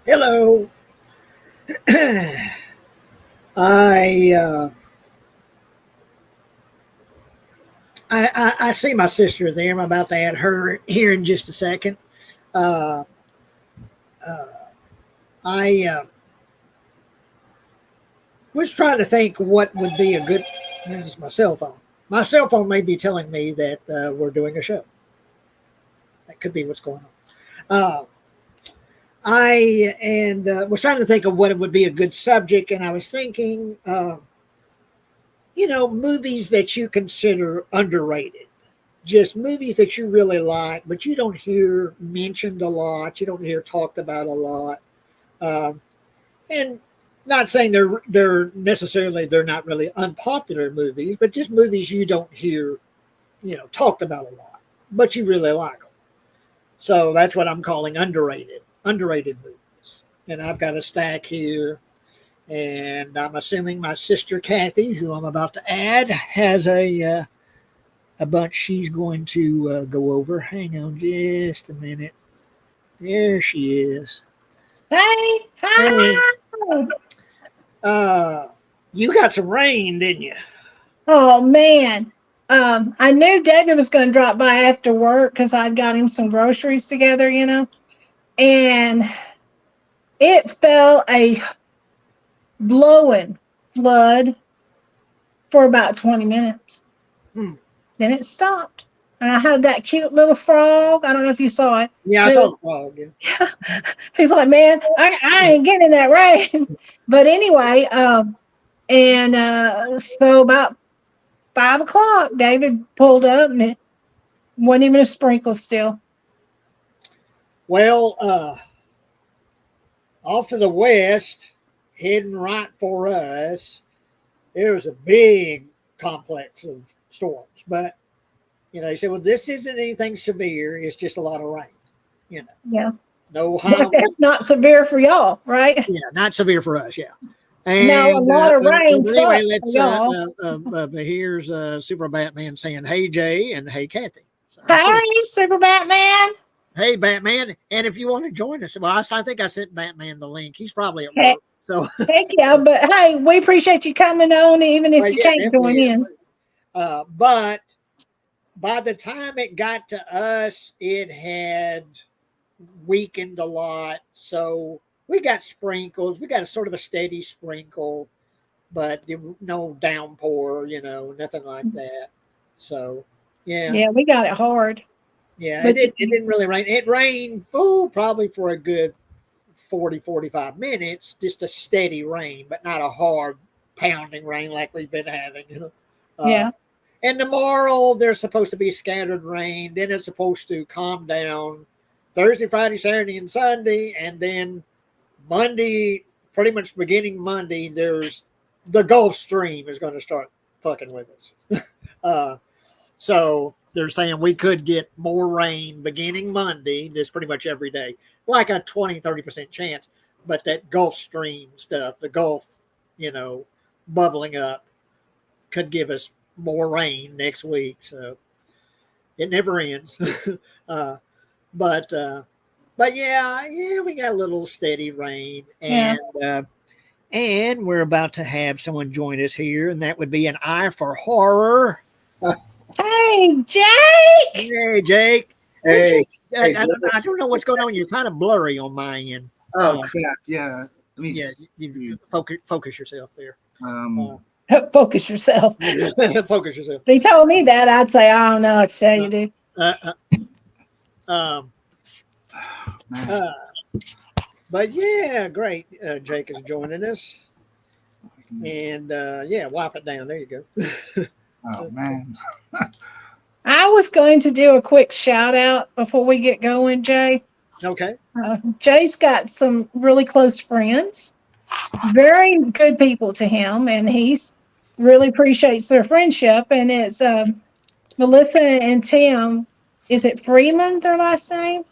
Hello. I, uh, I see my sister there. I'm about to add her here in just a second. Uh, I was trying to think what would be a good. It's my cell phone. My cell phone may be telling me that we're doing a show. That could be what's going on. I and was trying to think of what it would be a good subject, and I was thinking, movies that you consider underrated, just movies that you really like, but you don't hear mentioned a lot. You don't hear talked about a lot. Um, and not saying they're necessarily they're not really unpopular movies, but just movies you don't hear, talked about a lot, but you really like them. So that's what I'm calling underrated movies. And I've got a stack here, and I'm assuming my sister Kathy, who I'm about to add, has a bunch she's going to go over. Hang on just a minute. There she is. Hey, Hey, hi. uh, you got some rain, didn't you? Oh man. I knew David was going to drop by after work because I'd got him some groceries together, and it fell a blowing flood for about 20 minutes. Hmm. Then it stopped. And I had that cute little frog. I don't know if you saw it. Yeah, I But saw the frog. Yeah. he's like, man, I ain't getting in that rain. But anyway, and so about 5 o'clock, David pulled up and it wasn't even a sprinkle still. Well, off to the west, heading right for us, there was a big complex of storms. But he said, well, this isn't anything severe. It's just a lot of rain. You know, Yeah. no high. But that's not severe for y'all, right? Yeah, not severe for us. Yeah. No, a And lot of rain but anyway, sucks for let's. y'all. Here's Super Batman saying, "Hey Jay" and "Hey Kathy." So, Hey, Super Batman. hey Batman, and if you want to join us, well, I think I sent Batman the link. He's probably at Heck, work, so heck yeah. But hey, we appreciate you coming on, even if well, you yeah, can't join definitely. in. But by the time it got to us, it had weakened a lot. So we got sprinkles. We got a sort of a steady sprinkle, but no downpour, nothing like that. So, yeah, Yeah, we got it hard. yeah, But it didn't really rain. It rained, probably for a good 40, 45 minutes, just a steady rain, but not a hard pounding rain like we've been having. Uh, yeah, and tomorrow there's supposed to be scattered rain. Then it's supposed to calm down Thursday, Friday, Saturday, and Sunday. And then Monday, pretty much beginning Monday, there's the Gulf Stream is going to start fucking with us. uh, so they're saying we could get more rain beginning Monday. This pretty much every day, like a 20-30% chance. But that Gulf Stream stuff, the Gulf, bubbling up, could give us more rain next week. So it never ends. uh, but uh, but yeah, we got a little steady rain, yeah. and we're about to have someone join us here, and that would be an eye for horror. Hey, Jake. Hey, Jake. Hey, Hey, Jake. hey, I don't know what's going on. You're kind of blurry on my end. oh crap, yeah. Let me. Yeah, you focus yourself there. Um, Focus yourself. Focus yourself. If he told me that, I'd say, I don't know what to tell you, dude. Uh, um, man. uh, but yeah, great. Jake is joining us, and yeah, wipe it down. There you go. Oh man. I was going to do a quick shout out before we get going, Jay. Okay. Jay's got some really close friends, very good people to him, and he's really appreciates their friendship. And it's Melissa and Tim. Is it Freeman, their last name?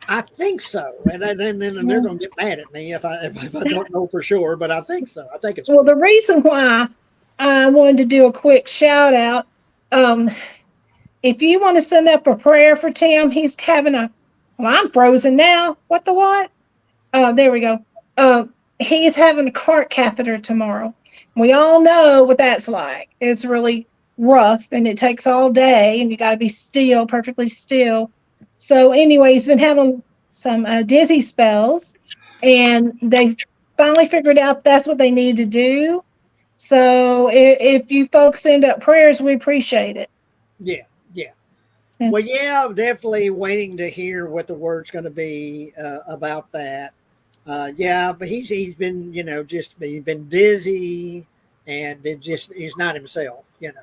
I think so, and then they're Yeah. going to get mad at me if I don't know for sure, but I think so. I think it's Well, free. the reason why I wanted to do a quick shout out, um, if you want to send up a prayer for Tim, he's having a. Well, I'm frozen now. What the what? There we go. He's having a cart catheter tomorrow. We all know what that's like. It's really rough and it takes all day and you got to be still, perfectly still. So anyway, he's been having some dizzy spells and they've finally figured out that's what they need to do. So if you folks send up prayers, we appreciate it. Yeah, yeah. Yeah. Well, yeah, I'm definitely waiting to hear what the word's going to be about that. Yeah, but he's been, he's been dizzy and he's not himself, because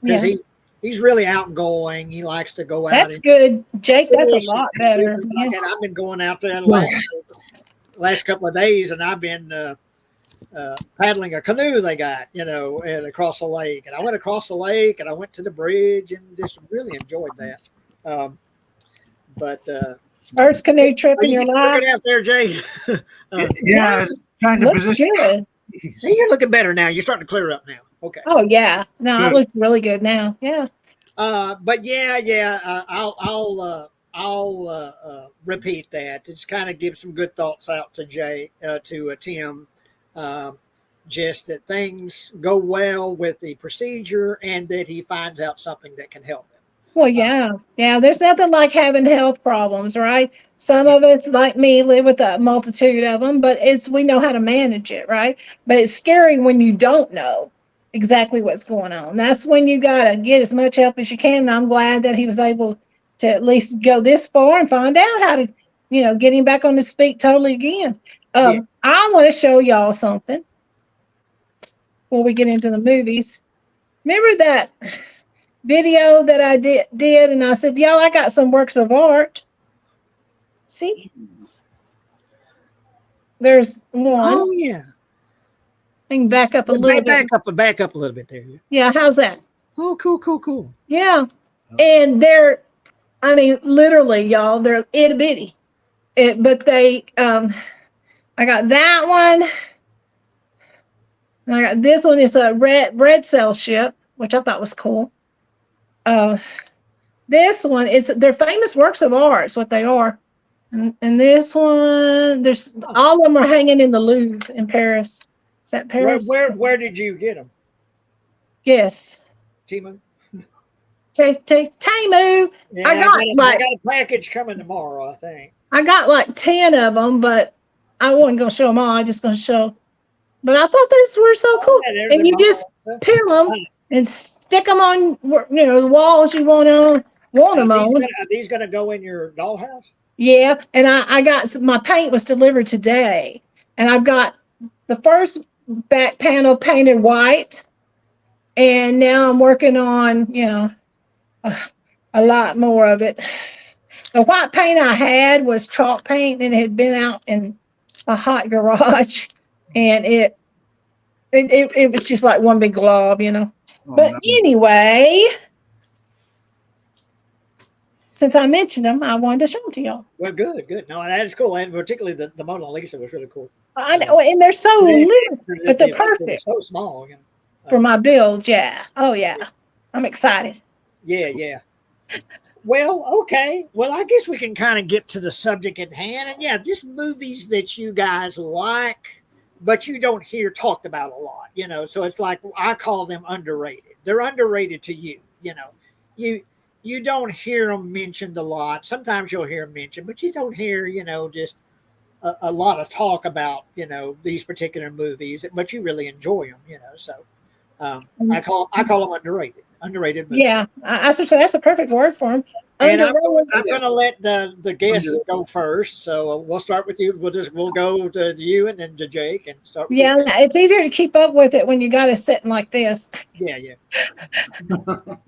Yeah. he's really outgoing. He likes to go out. That's good, Jake. That's a fish lot and better. things Yeah. like that. I've been going out there the last couple of days, and I've been paddling a canoe they got, and across the lake. And I went across the lake, and I went to the bridge, and just really enjoyed that. But First canoe trip are in you your life. looking out there, Jay? Yeah, trying to Looks position. good. Hey, you're looking better now. You're starting to clear up now. Okay. Oh yeah. No, it Good. looks really good now. Yeah. But yeah. I'll repeat that. Just kind of give some good thoughts out to Tim. Just that things go well with the procedure, and that he finds out something that can help him. Well, yeah. Yeah. There's nothing like having health problems, right? Some of us, like me, live with a multitude of them, but we know how to manage it, right? But it's scary when you don't know exactly what's going on. That's when you got to get as much help as you can. And I'm glad that he was able to at least go this far and find out how to, get him back on his feet totally again. Yeah. I want to show y'all something before we get into the movies. Remember that video that I did and I said, y'all, I got some works of art. See? There's one. Oh yeah. I can back up a little bit. Back up a little bit there. Yeah, how's that? Oh, cool. Yeah. And they're, literally, y'all, they're itty bitty. But they, I got that one. And I got this one. It's a red cell ship, which I thought was cool. This one they're famous works of art, is what they are. And this one, all of them are hanging in the Louvre in Paris. Is that Paris? Where did you get them, Yes. Timo? Tamu. Yeah, I got a package coming tomorrow, I think. I got like 10 of them, but I wasn't going to show them all. I just going to show. But I thought these were so cool. Yeah, And you just peel them and stick them on, the walls you want them on. Are these going to go in your dollhouse? Yeah. And I got, my paint was delivered today. And I've got the first back panel painted white. And now I'm working on, a lot more of it. The white paint I had was chalk paint and it had been out in a hot garage. And it was just like one big glob, Oh, But no. anyway, since I mentioned them, I wanted to show them to y'all. Well, good. No, that is cool, and particularly the Mona Lisa was really cool. I know, and they're so little, but they're perfect So small, for my build. Yeah. Oh yeah. I'm excited. Yeah. Well, okay. Well, I guess we can kind of get to the subject at hand, and yeah, just movies that you guys like, but you don't hear talked about a lot. So it's like I call them underrated. They're underrated to you. You don't hear them mentioned a lot. Sometimes you'll hear them mentioned, but you don't hear, just a lot of talk about, these particular movies, but you really enjoy them, So I call them underrated movies. Yeah, I should say that's a perfect word for them. And I'm going to let the guests go first. So we'll start with you. We'll go to you and then to Jake and start. With yeah, you. it's easier to keep up with it when you got it sitting like this. Yeah.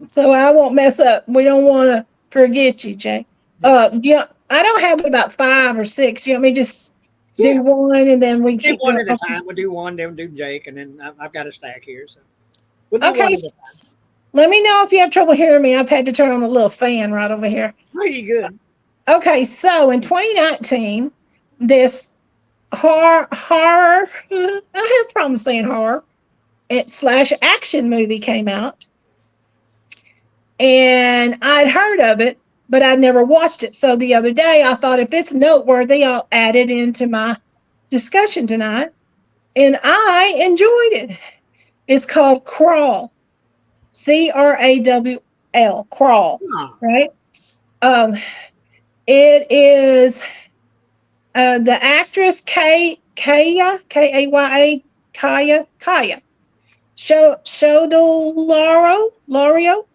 So I won't mess up. We don't want to forget you, Jay. Yeah, I don't have about 5 or 6. You want me to just do one and then we do keep one going? at a time. We'll do one, then we'll do Jake, and then I've got a stack here. So we'll do Okay. one at a time. Let me know if you have trouble hearing me. I've had to turn on a little fan right over here. Pretty good. Okay, so in 2019, this horror, I have problems saying horror, / action movie came out. And I'd heard of it, but I'd never watched it. So the other day I thought if it's noteworthy, I'll add it into my discussion tonight, and I enjoyed it. It's called Crawl, CRAWL, Crawl, Huh. right? It is the actress Kaya, Kaya, Kaya Lario.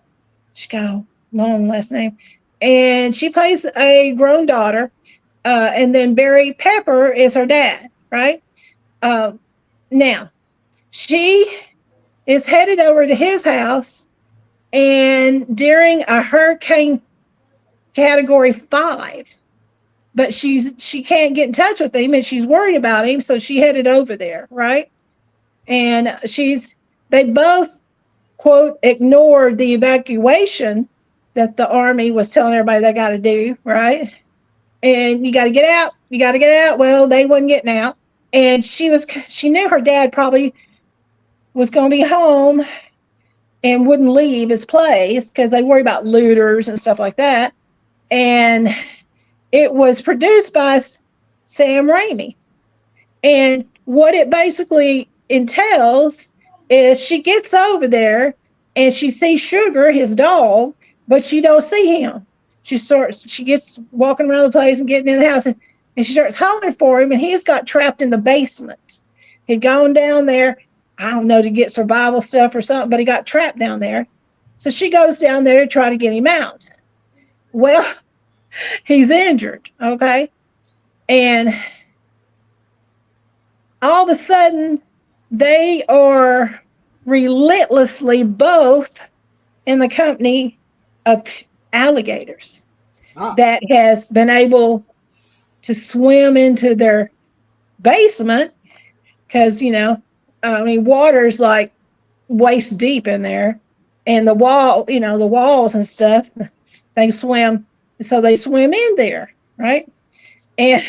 She got a long last name, and she plays a grown daughter. And then Barry Pepper is her dad, right? Now she is headed over to his house, and during a hurricane category 5, but she can't get in touch with him, and she's worried about him, so she headed over there, right? And they both, quote, ignored the evacuation that the Army was telling everybody they got to do, right? And you got to get out. You got to get out. Well, they wasn't getting out, and she knew her dad probably was going to be home and wouldn't leave his place because they worry about looters and stuff like that. And it was produced by Sam Raimi. And what it basically entails is she gets over there and she sees Sugar, his dog, but she don't see him. She gets walking around the place and getting in the house, and she starts hollering for him, and he's got trapped in the basement. He'd gone down there, I don't know, to get survival stuff or something, but he got trapped down there. So she goes down there to try to get him out. Well, he's injured, okay? And all of a sudden, they are relentlessly both in the company of alligators that has been able to swim into their basement because, water's like waist deep in there, and the walls and stuff, they swim. So they swim in there, right? And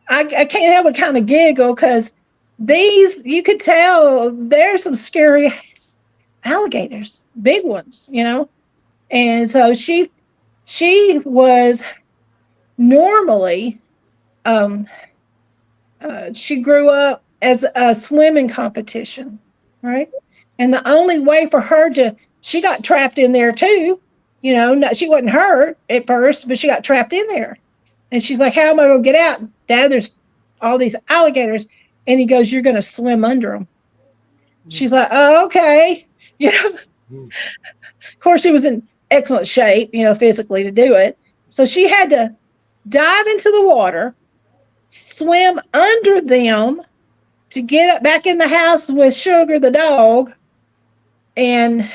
I can't help but kind of giggle because you could tell there's some scary alligators, big ones, And so she was normally, she grew up as a swimming competition, right? And the only way for her she got trapped in there too. She wasn't hurt at first, but she got trapped in there. And she's like, how am I going to get out? Dad, there's all these alligators. And he goes, you're going to swim under them. She's like, oh, okay. Of course, she was in excellent shape, physically to do it. So she had to dive into the water, swim under them to get up back in the house with Sugar, the dog, and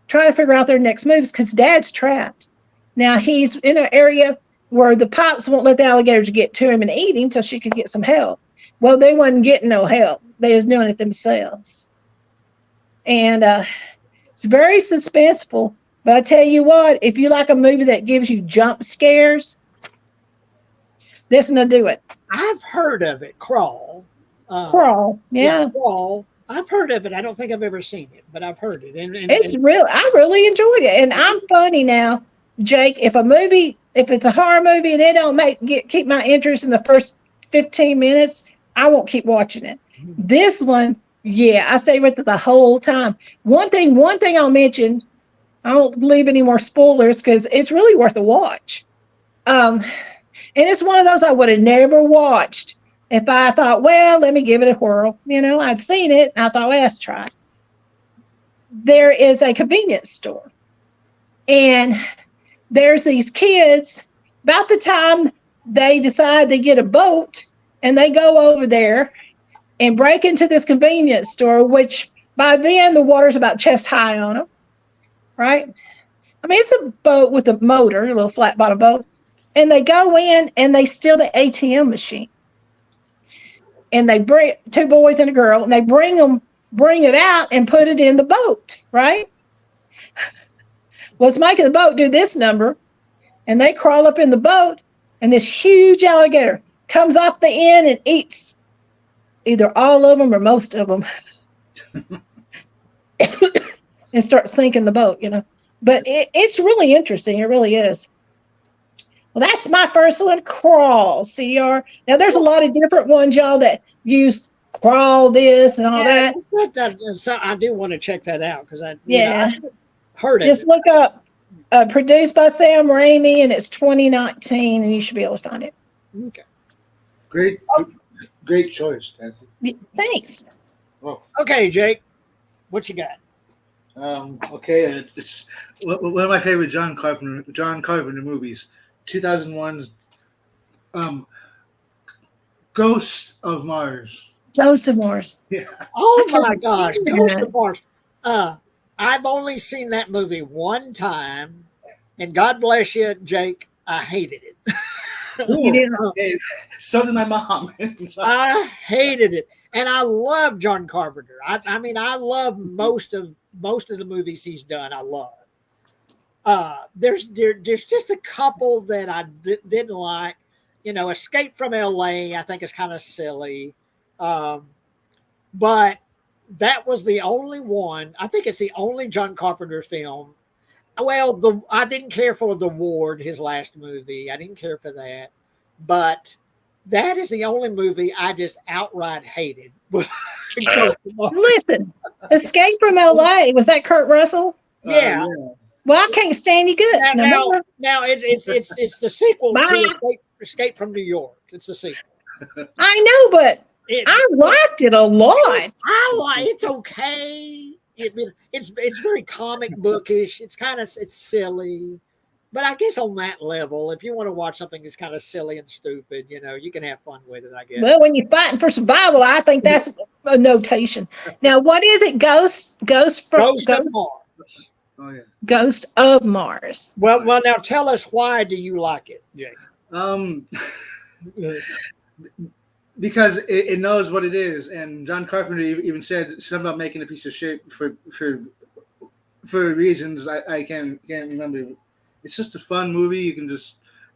try to figure out their next moves because Dad's trapped. Now, he's in an area where the Pops won't let the alligators get to him and eat him until she could get some help. Well, they wasn't getting no help. They was doing it themselves. And it's very suspenseful. But I tell you what, if you like a movie that gives you jump scares, this will do it. I've heard of it, Crawl. Crawl, yeah. Crawl. I've heard of it. I don't think I've ever seen it, but I've heard it. And I really enjoyed it. And I'm funny now, Jake. If it's a horror movie and it don't keep my interest in the first 15 minutes, I won't keep watching it. Mm-hmm. This one, yeah, I stay with it the whole time. One thing I'll mention, I won't leave any more spoilers because it's really worth a watch. And it's one of those I would have never watched if I thought, well, let me give it a whirl. I'd seen it and I thought, well, let's try it. There is a convenience store, and there's these kids. About the time they decide to get a boat, and they go over there and break into this convenience store, which by then the water's about chest high on them, right? I mean, it's a boat with a motor, a little flat bottom boat. And they go in and they steal the ATM machine. And they bring 2 boys and a girl, and they bring it out and put it in the boat, right? Well, it's making the boat do this number, and they crawl up in the boat, and this huge alligator comes off the end and eats either all of them or most of them and starts sinking the boat, But it's really interesting. It really is. Well, that's my first one, Crawl, CR. Now, there's a lot of different ones, y'all, that use Crawl this and all that. So I do want to check that out because Yeah. I heard Just it. look up produced by Sam Raimi, and it's 2019, and you should be able to find it. Okay. Great choice, Kathy. Thanks. Okay, Jake, what you got? Okay, it's one of my favorite John Carpenter movies, 2001's Ghost of Mars. Ghost of Mars. Yeah. Oh my gosh, seen Ghost that. of Mars. I've only seen that movie one time, and God bless you, Jake. I hated it. You didn't. Okay, so did my mom. I hated it, and I love John Carpenter. I mean, I love most of the movies he's done. I love. There's just a couple that I didn't like. You know, Escape from L.A. I think is kind of silly, but that was the only one. I think it's the only John Carpenter film. Well, I didn't care for The Ward, his last movie. I didn't care for that, but that is the only movie I just outright hated. Listen, Escape from LA. Was that Kurt Russell? Yeah. Well, I can't stand you good. Now it's the sequel Bye. to Escape from New York. It's the sequel. I know, but I liked it a lot. It's okay. It's very comic bookish. It's silly, but I guess on that level, if you want to watch something that's kind of silly and stupid, you know, you can have fun with it. I guess. Well, when you're fighting for survival, I think that's a notation. Now, what is it? Ghost of Mars. Oh yeah. Ghost of Mars. Well, now tell us, why do you like it, Jake? Because it knows what it is, and John Carpenter even said something about making a piece of shit for reasons I can't remember. It's just a fun movie. You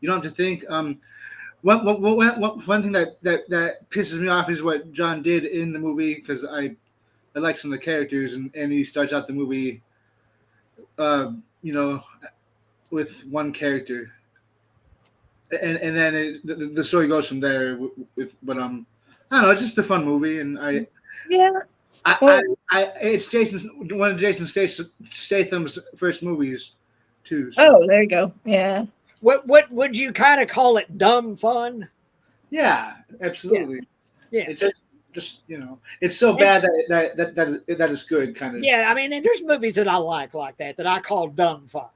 don't have to think. One thing that pisses me off is what John did in the movie, because I like some of the characters, and he starts out the movie, with one character. And then the story goes from there. But I don't know. It's just a fun movie, and it's one of Jason Statham's first movies, too. So. Oh, there you go. Yeah. What would you kind of call it? Dumb fun? Yeah, absolutely. Yeah. It's just it's so bad that is good, kind of. Yeah, I mean, and there's movies that I like that I call dumb fun.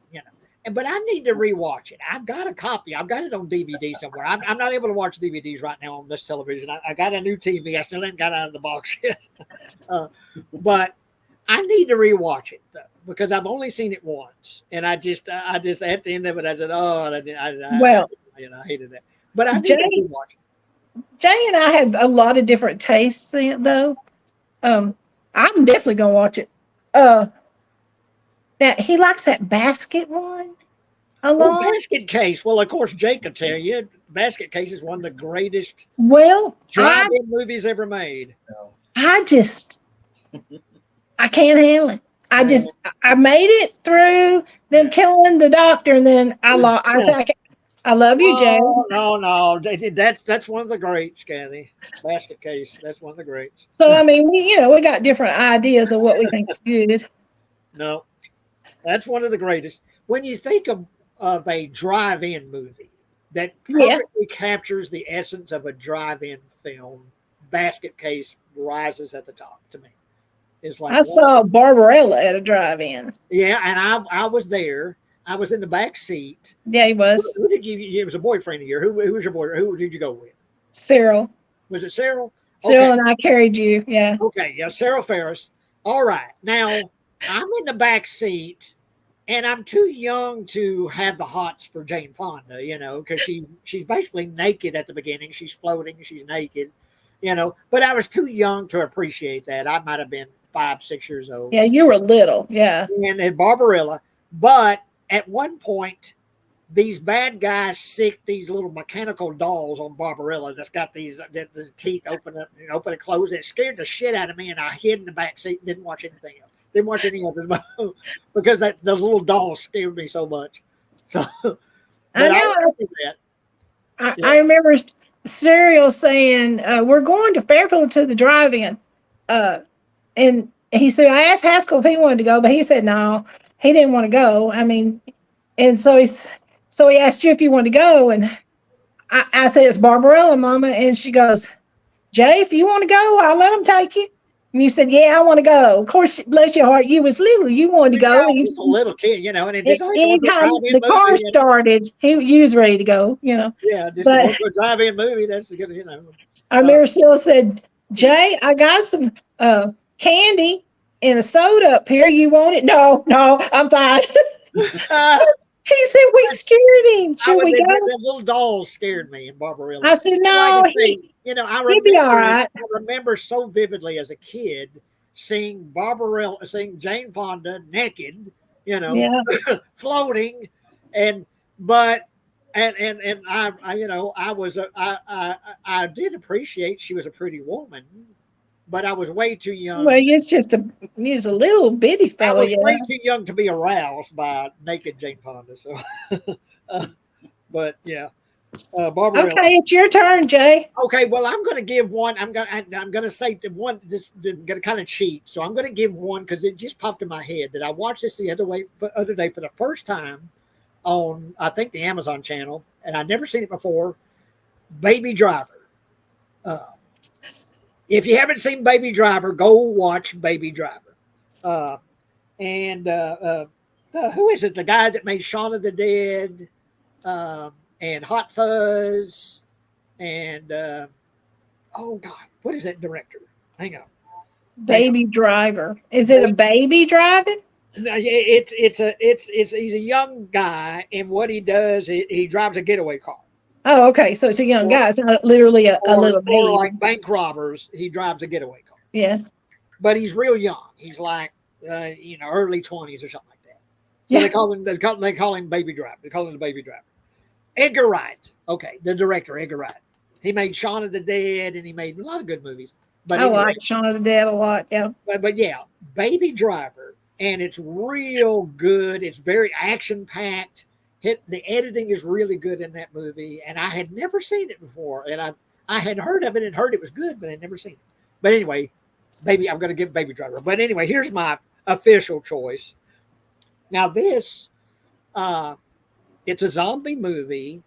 But I need to rewatch it. I've got a copy. I've got it on DVD somewhere. I'm not able to watch DVDs right now on this television. I got a new TV. I still ain't got it out of the box yet. But I need to rewatch it though, because I've only seen it once, and I just at the end of it, I said, I hated it. But I need to rewatch it. Jay and I have a lot of different tastes, though. I'm definitely gonna watch it. That he likes that basket one a lot. Basket Case. Well, of course, Jake could tell you, Basket Case is one of the greatest drive-in movies ever made. I can't handle it. I made it through them killing the doctor, and then I love you, Jay. No, that's one of the greats, Kathy. Basket Case. That's one of the greats. So I mean, we got different ideas of what we think is good. No. That's one of the greatest. When you think of a drive-in movie that perfectly captures the essence of a drive-in film, Basket Case rises at the top to me. It's like, I saw Barbarella at a drive-in. Yeah, and I was there. I was in the back seat. Yeah, he was. Who did you? It was a boyfriend of yours. Who was your boyfriend? Who did you go with? Cyril. Was it Cyril? Cyril and I carried you. Yeah. Okay. Yeah, Cyril Ferris. All right. Now I'm in the back seat, and I'm too young to have the hots for Jane Fonda, because she's basically naked at the beginning. She's floating. She's naked, But I was too young to appreciate that. I might have been 5-6 years old. Yeah, you were little. Yeah. And at Barbarella, but at one point, these bad guys sick these little mechanical dolls on Barbarella that's got the teeth open and close. It scared the shit out of me, and I hid in the back seat and didn't watch anything else. Didn't watch any of it because those little dolls scared me so much. So, I But I know. remember that. Yeah. I remember Serial saying, "We're going to Fairfield to the drive-in," and he said, "I asked Haskell if he wanted to go, but he said no, he didn't want to go. I mean, and so he asked you if you wanted to go, and I said it's Barbarella, Mama, and she goes, Jay, if you want to go, I'll let him take you." And you said, "Yeah, I want to go." Of course, bless your heart, you was little, you wanted to Yeah, go. I was just a little kid, and it just like going to a Anytime drive-in the car movie. started, you was ready to go, Yeah, just to But go to a drive-in movie. That's good, I Uh, remember Phil said, "Jay, I got some candy and a soda up here. You want it?" No, no, I'm fine. I He said, "We scared him. Should would. we go?" That little doll scared me in Barbarella. I said, And like I "No, say, he'd be all right." I remember so vividly as a kid seeing Barbarella, seeing Jane Fonda naked, Yeah. floating, and but and I was I did appreciate she was a pretty woman, but I was way too Well, young. he's a little bitty I fella, was yeah. way too young to be aroused by naked Jane Fonda. So, but yeah, Barbarella. Okay, it's your turn, Jay. Okay, well, I'm going to give one. I'm going to say the one. This going to kind of cheat, so I'm going to give one because it just popped in my head that I watched this the other day for the first time on I think the Amazon channel, and I'd never seen it before. Baby Driver. Uh, if you haven't seen Baby Driver, go watch Baby Driver. And who is it? The guy that made Shaun of the Dead, and Hot Fuzz, and oh God, what is that director? Hang on. Baby driver. Is it a baby driving? No, it's he's a young guy, and what he does, he drives a getaway car. Oh, okay. So it's a young guy. It's not literally a little baby. Or like bank robbers, he drives a getaway car. Yeah. But he's real young. He's like early 20s or something like that. So Yeah. they call him Baby Driver. They call him the Baby Driver. Edgar Wright. Okay, the director, Edgar Wright. He made Shaun of the Dead, and he made a lot of good movies. But I like Shaun of the Dead a lot. Yeah. But yeah, Baby Driver, and it's real good. It's very action packed. The editing is really good in that movie, and I had never seen it before, and I had heard of it and heard it was good, but I'd never seen it. But anyway, I'm going to give Baby Driver. But anyway, here's my official choice. Now this, it's a zombie movie,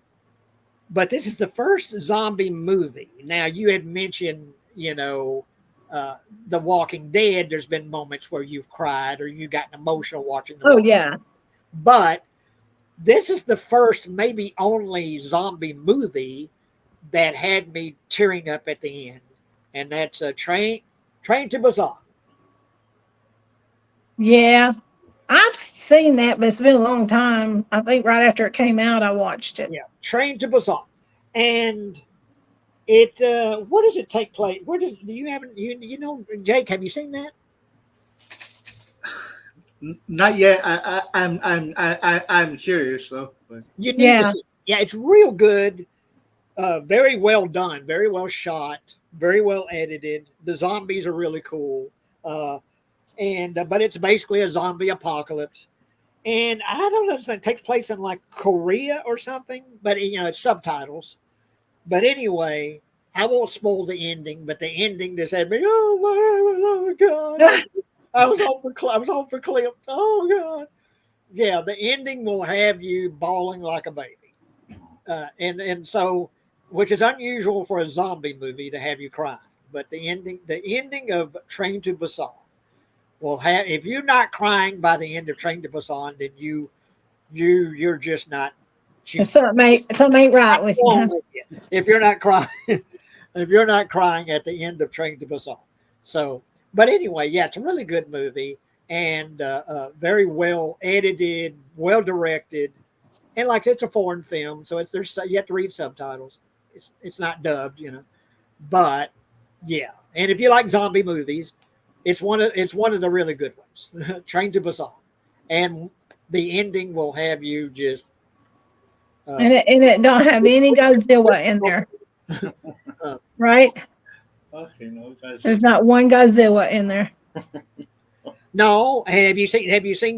but this is the first zombie movie. Now you had mentioned, The Walking Dead. There's been moments where you've cried or you gotten emotional watching. Yeah. But this is the first, maybe only zombie movie that had me tearing up at the end, and that's a Train to Busan. Yeah. I've seen that, but it's been a long time. I think right after it came out, I watched it. Yeah, Train to Busan, and it. What does it take place? Where does do you haven't Jake? Have you seen that? Not yet. I'm curious though. But. You need to see it. Yeah, it's real good. Very well done. Very well shot. Very well edited. The zombies are really cool. But it's basically a zombie apocalypse. And I don't know if it takes place in like Korea or something, but it's subtitles. But anyway, I won't spoil the ending, but the ending just had me, oh my God. I was off the cliff. Oh God. Yeah, the ending will have you bawling like a baby. And so, which is unusual for a zombie movie to have you cry. But the ending of Train to Busan will have, if you're not crying by the end of Train to Busan, then you're just not human. Something ain't right with you. If you're not crying, at the end of Train to Busan. So, but anyway, yeah, it's a really good movie and very well edited, well directed, and like it's a foreign film, so you have to read subtitles. It's not dubbed, but yeah. And if you like zombie movies, it's one of the really good ones. Train to Busan, and the ending will have you just. And it don't have any Godzilla in there, right? Okay, no, There's not one Godzilla in there. No, have you seen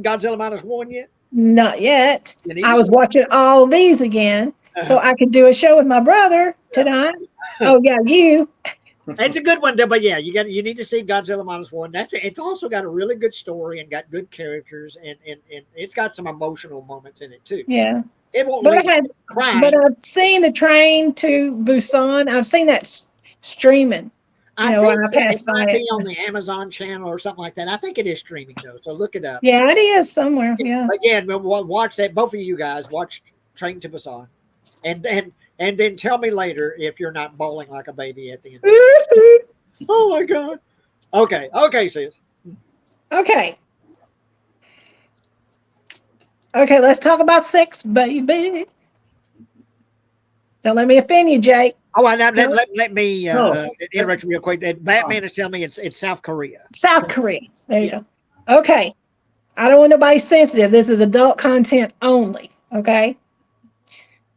Godzilla -1 yet? Not yet. You need I to was see- watching all these again so I could do a show with my brother tonight. Oh yeah, you. It's a good one, but yeah, you need to see Godzilla -1. It's also got a really good story and got good characters, and it's got some emotional moments in it too. Yeah. It won't But leave I had, you crying. but I've seen the Train to Busan. I've seen that streaming. I know, think I it passed by might be it. on the Amazon channel or something like that. I think it is streaming though, so look it up. Yeah, it is somewhere. Yeah. Again, watch that. Both of you guys watch Train to Busan, and then tell me later if you're not bawling like a baby at the end. Oh my god. Okay, sis. Okay. Okay, let's talk about sex, baby. Don't let me offend you, Jake. Oh, let me No. interrupt you real quick. Batman is telling me it's South Korea. South Korea. There you go. Okay. I don't want nobody sensitive. This is adult content only. Okay.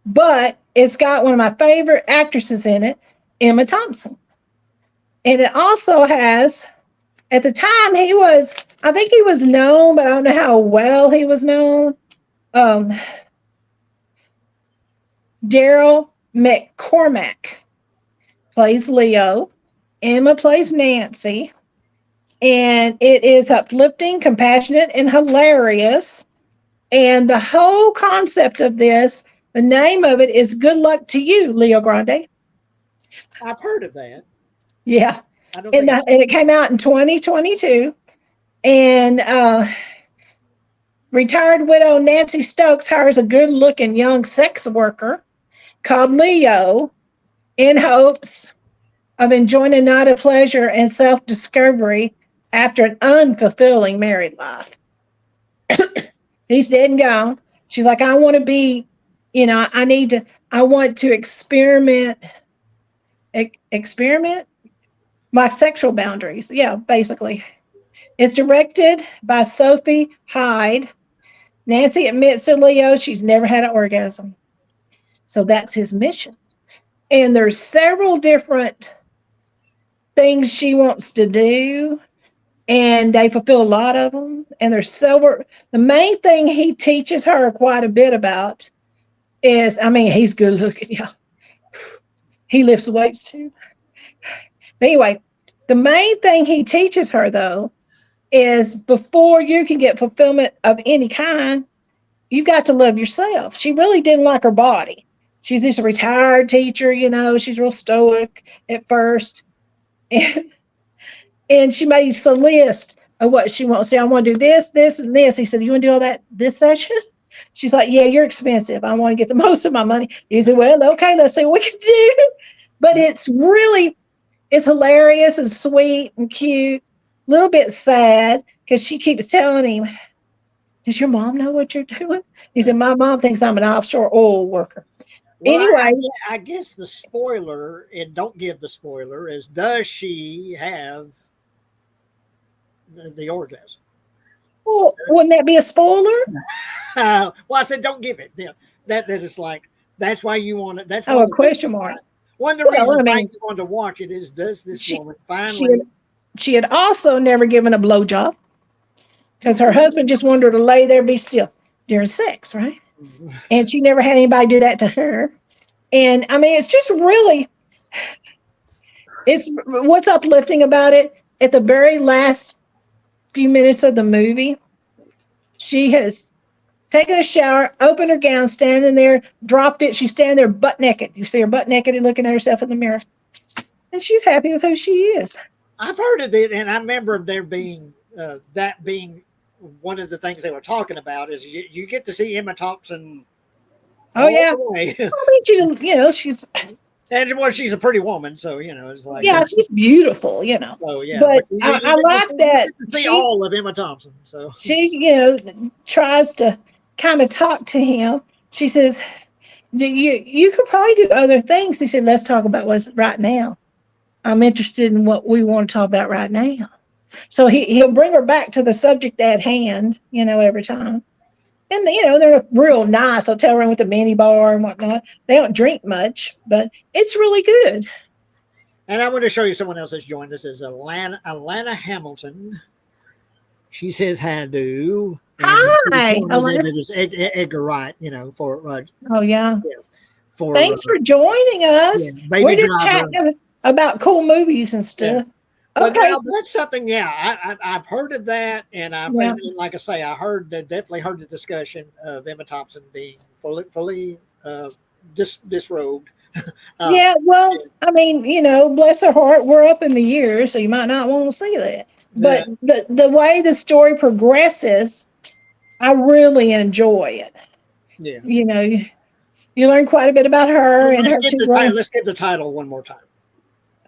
But it's got one of my favorite actresses in it, Emma Thompson. And it also has, at the time, I think he was known, but I don't know how well he was known. Daryl McCormack plays Leo. Emma plays Nancy. And it is uplifting, compassionate, and hilarious. And the whole concept of this, the name of it is Good Luck to You, Leo Grande. I've heard of that. Yeah. I don't And, think and it came out in 2022. And retired widow Nancy Stokes hires a good-looking young sex worker called Leo in hopes of enjoying a night of pleasure and self-discovery after an unfulfilling married life. He's dead and gone. She's like, I want to be, I want to experiment my sexual boundaries. Yeah, basically. It's directed by Sophie Hyde. Nancy admits to Leo she's never had an orgasm. So that's his mission. And there's several different things she wants to do, and they fulfill a lot of them. And there's several. The main thing he teaches her quite a bit about is, he's good looking, yeah. He lifts weights too. But anyway, the main thing he teaches her, though, is before you can get fulfillment of any kind, you've got to love yourself. She really didn't like her body. She's this retired teacher, she's real stoic at first. And she made a list of what she wants. See, I want to do this, this, and this. He said, you want to do all that this session? She's like, yeah, you're expensive. I want to get the most of my money. He said, well, okay, let's see what we can do. But it's hilarious and sweet and cute. A little bit sad because she keeps telling him, does your mom know what you're doing? He said, my mom thinks I'm an offshore oil worker. Well, anyway. I guess the spoiler, and don't give the spoiler, is does she have the orgasm? Well, wouldn't that be a spoiler? Well, I said don't give it. That is like, that's why you want it. That's a question mark. One of the reasons why you want to watch it is, does this woman finally... She had also never given a blowjob because her husband just wanted her to lay there, be still during sex, right? Mm-hmm. And she never had anybody do that to her. And it's just really, it's what's uplifting about it. At the very last few minutes of the movie, she has taken a shower, opened her gown, standing there, dropped it. She's standing there butt naked. You see her butt naked and looking at herself in the mirror. And she's happy with who she is. I've heard of it, and I remember there being that being one of the things they were talking about is you get to see Emma Thompson. Oh yeah, she's she's a pretty woman, so it's like she's beautiful, So yeah, but I like that see all of Emma Thompson. So she tries to kind of talk to him. She says, "You could probably do other things." He said, "Let's talk about what's right now. I'm interested in what we want to talk about right now." So he'll bring her back to the subject at hand, every time. And, they're real nice hotel room with a mini bar and whatnot. They don't drink much, but it's really good. And I want to show you someone else that's joined us is Alana Hamilton. She says, hi, do. And Hi, it was Edgar Wright, Oh yeah. for Thanks for joining us. Baby We're just Driver. chatting about cool movies and stuff. But Okay. now that's something. Yeah, I've heard of that, and Yeah. and like I say, definitely heard the discussion of Emma Thompson being fully disrobed. Yeah, well, I mean, bless her heart, we're up in the years, so you might not want to see that. But the way the story progresses, I really enjoy it. Yeah. You learn quite a bit about her and her two brothers. Let's get the title one more time.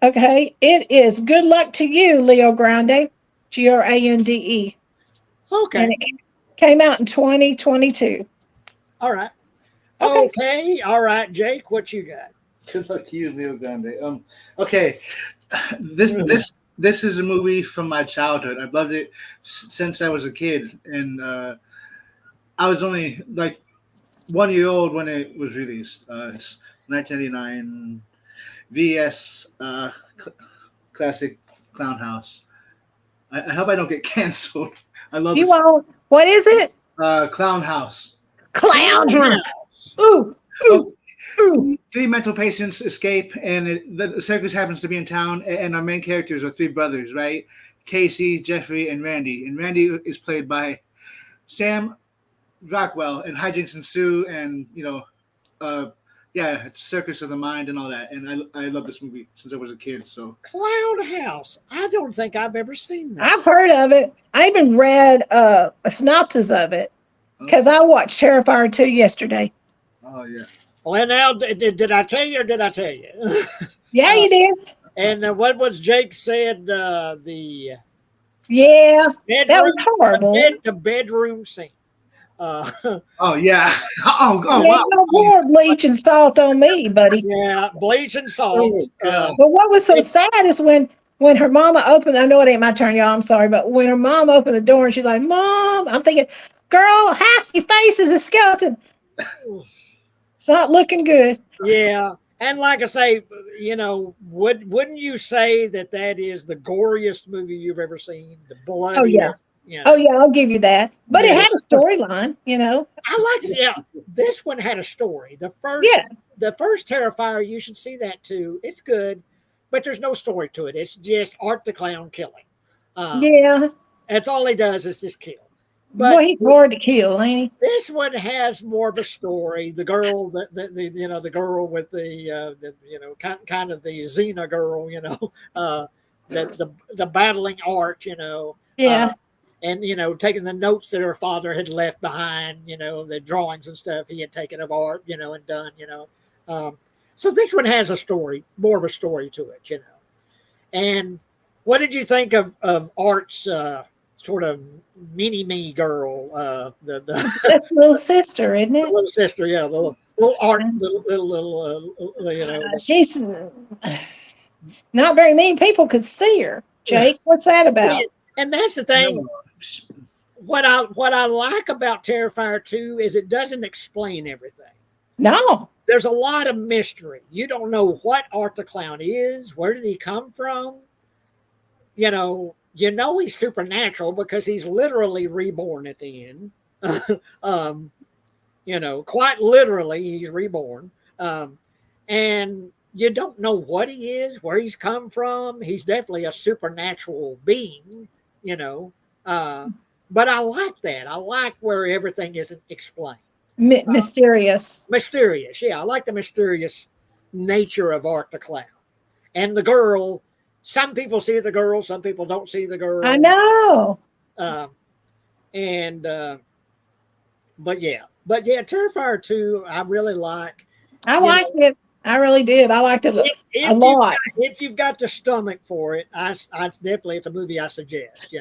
Okay, it is Good Luck to You, Leo Grande, Grande. Okay. And it came out in 2022. All right. Okay. Okay. All right, Jake, what you got? Good luck to you, Leo Grande. Okay, this is a movie from my childhood. I've loved it since I was a kid, and I was only like 1 year old when it was released. It's 1989 VS classic Clown House. I hope I don't get canceled. I love You this. won't. What is it? Clown House. Clown House. Ooh. Ooh. Ooh. Three mental patients escape, and the circus happens to be in town. And our main characters are three brothers, right? Casey, Jeffrey, and Randy. And Randy is played by Sam Rockwell, and hijinks ensue, and it's Circus of the Mind and all that. And I love this movie since I was a kid. So Clown House. I don't think I've ever seen that. I've heard of it. I even read a synopsis of it because I watched Terrifier 2 yesterday. Oh yeah. Well, now did I tell you or did I tell you? Yeah, you did. And what was Jake said? The Yeah, bedroom, that was horrible. the bedroom scene. Oh yeah. Oh Yeah, wow. pour bleach and salt on me, buddy. Yeah, bleach and salt. God. But what was so sad is when her mama opened, I know it ain't my turn, y'all, I'm sorry, but when her mom opened the door and she's like, Mom, I'm thinking, girl, half your face is a skeleton. It's not looking good. Yeah, and like I say, wouldn't you say that is the goriest movie you've ever seen? The bloodiest. Oh, yeah. Oh, yeah, I'll give you that. But it had a storyline, I like. Yeah, this one had a story. The first Terrifier, you should see that too. It's good, but there's no story to it. It's just Art the Clown killing. Yeah. That's all he does is just kill. But boy, he's hard to kill, ain't he? This one has more of a story. The girl, the girl with kind of the Xena girl, the battling Art, Yeah. And taking the notes that her father had left behind, the drawings and stuff he had taken of Art, and done, so this one has a story, more of a story to it, And what did you think of Art's sort of mini-me girl, That's little sister, isn't it? Little sister, yeah, the little Art, little she's not very many people could see her. Jake, what's that about? And that's the thing. What I like about Terrifier 2 is it doesn't explain everything. No. There's a lot of mystery. You don't know what Art the Clown is. Where did he come from? He's supernatural because he's literally reborn at the end. Quite literally, he's reborn. And you don't know what he is, where he's come from. He's definitely a supernatural being, but I like that. I like where everything isn't explained. Mysterious. Mysterious, yeah. I like the mysterious nature of Art the Clown. And the girl, some people see the girl, some people don't see the girl. I know. But yeah, Terrifier 2, I really like. I liked it. I really did. I liked it a lot. If you've got the stomach for it, I definitely, it's a movie I suggest,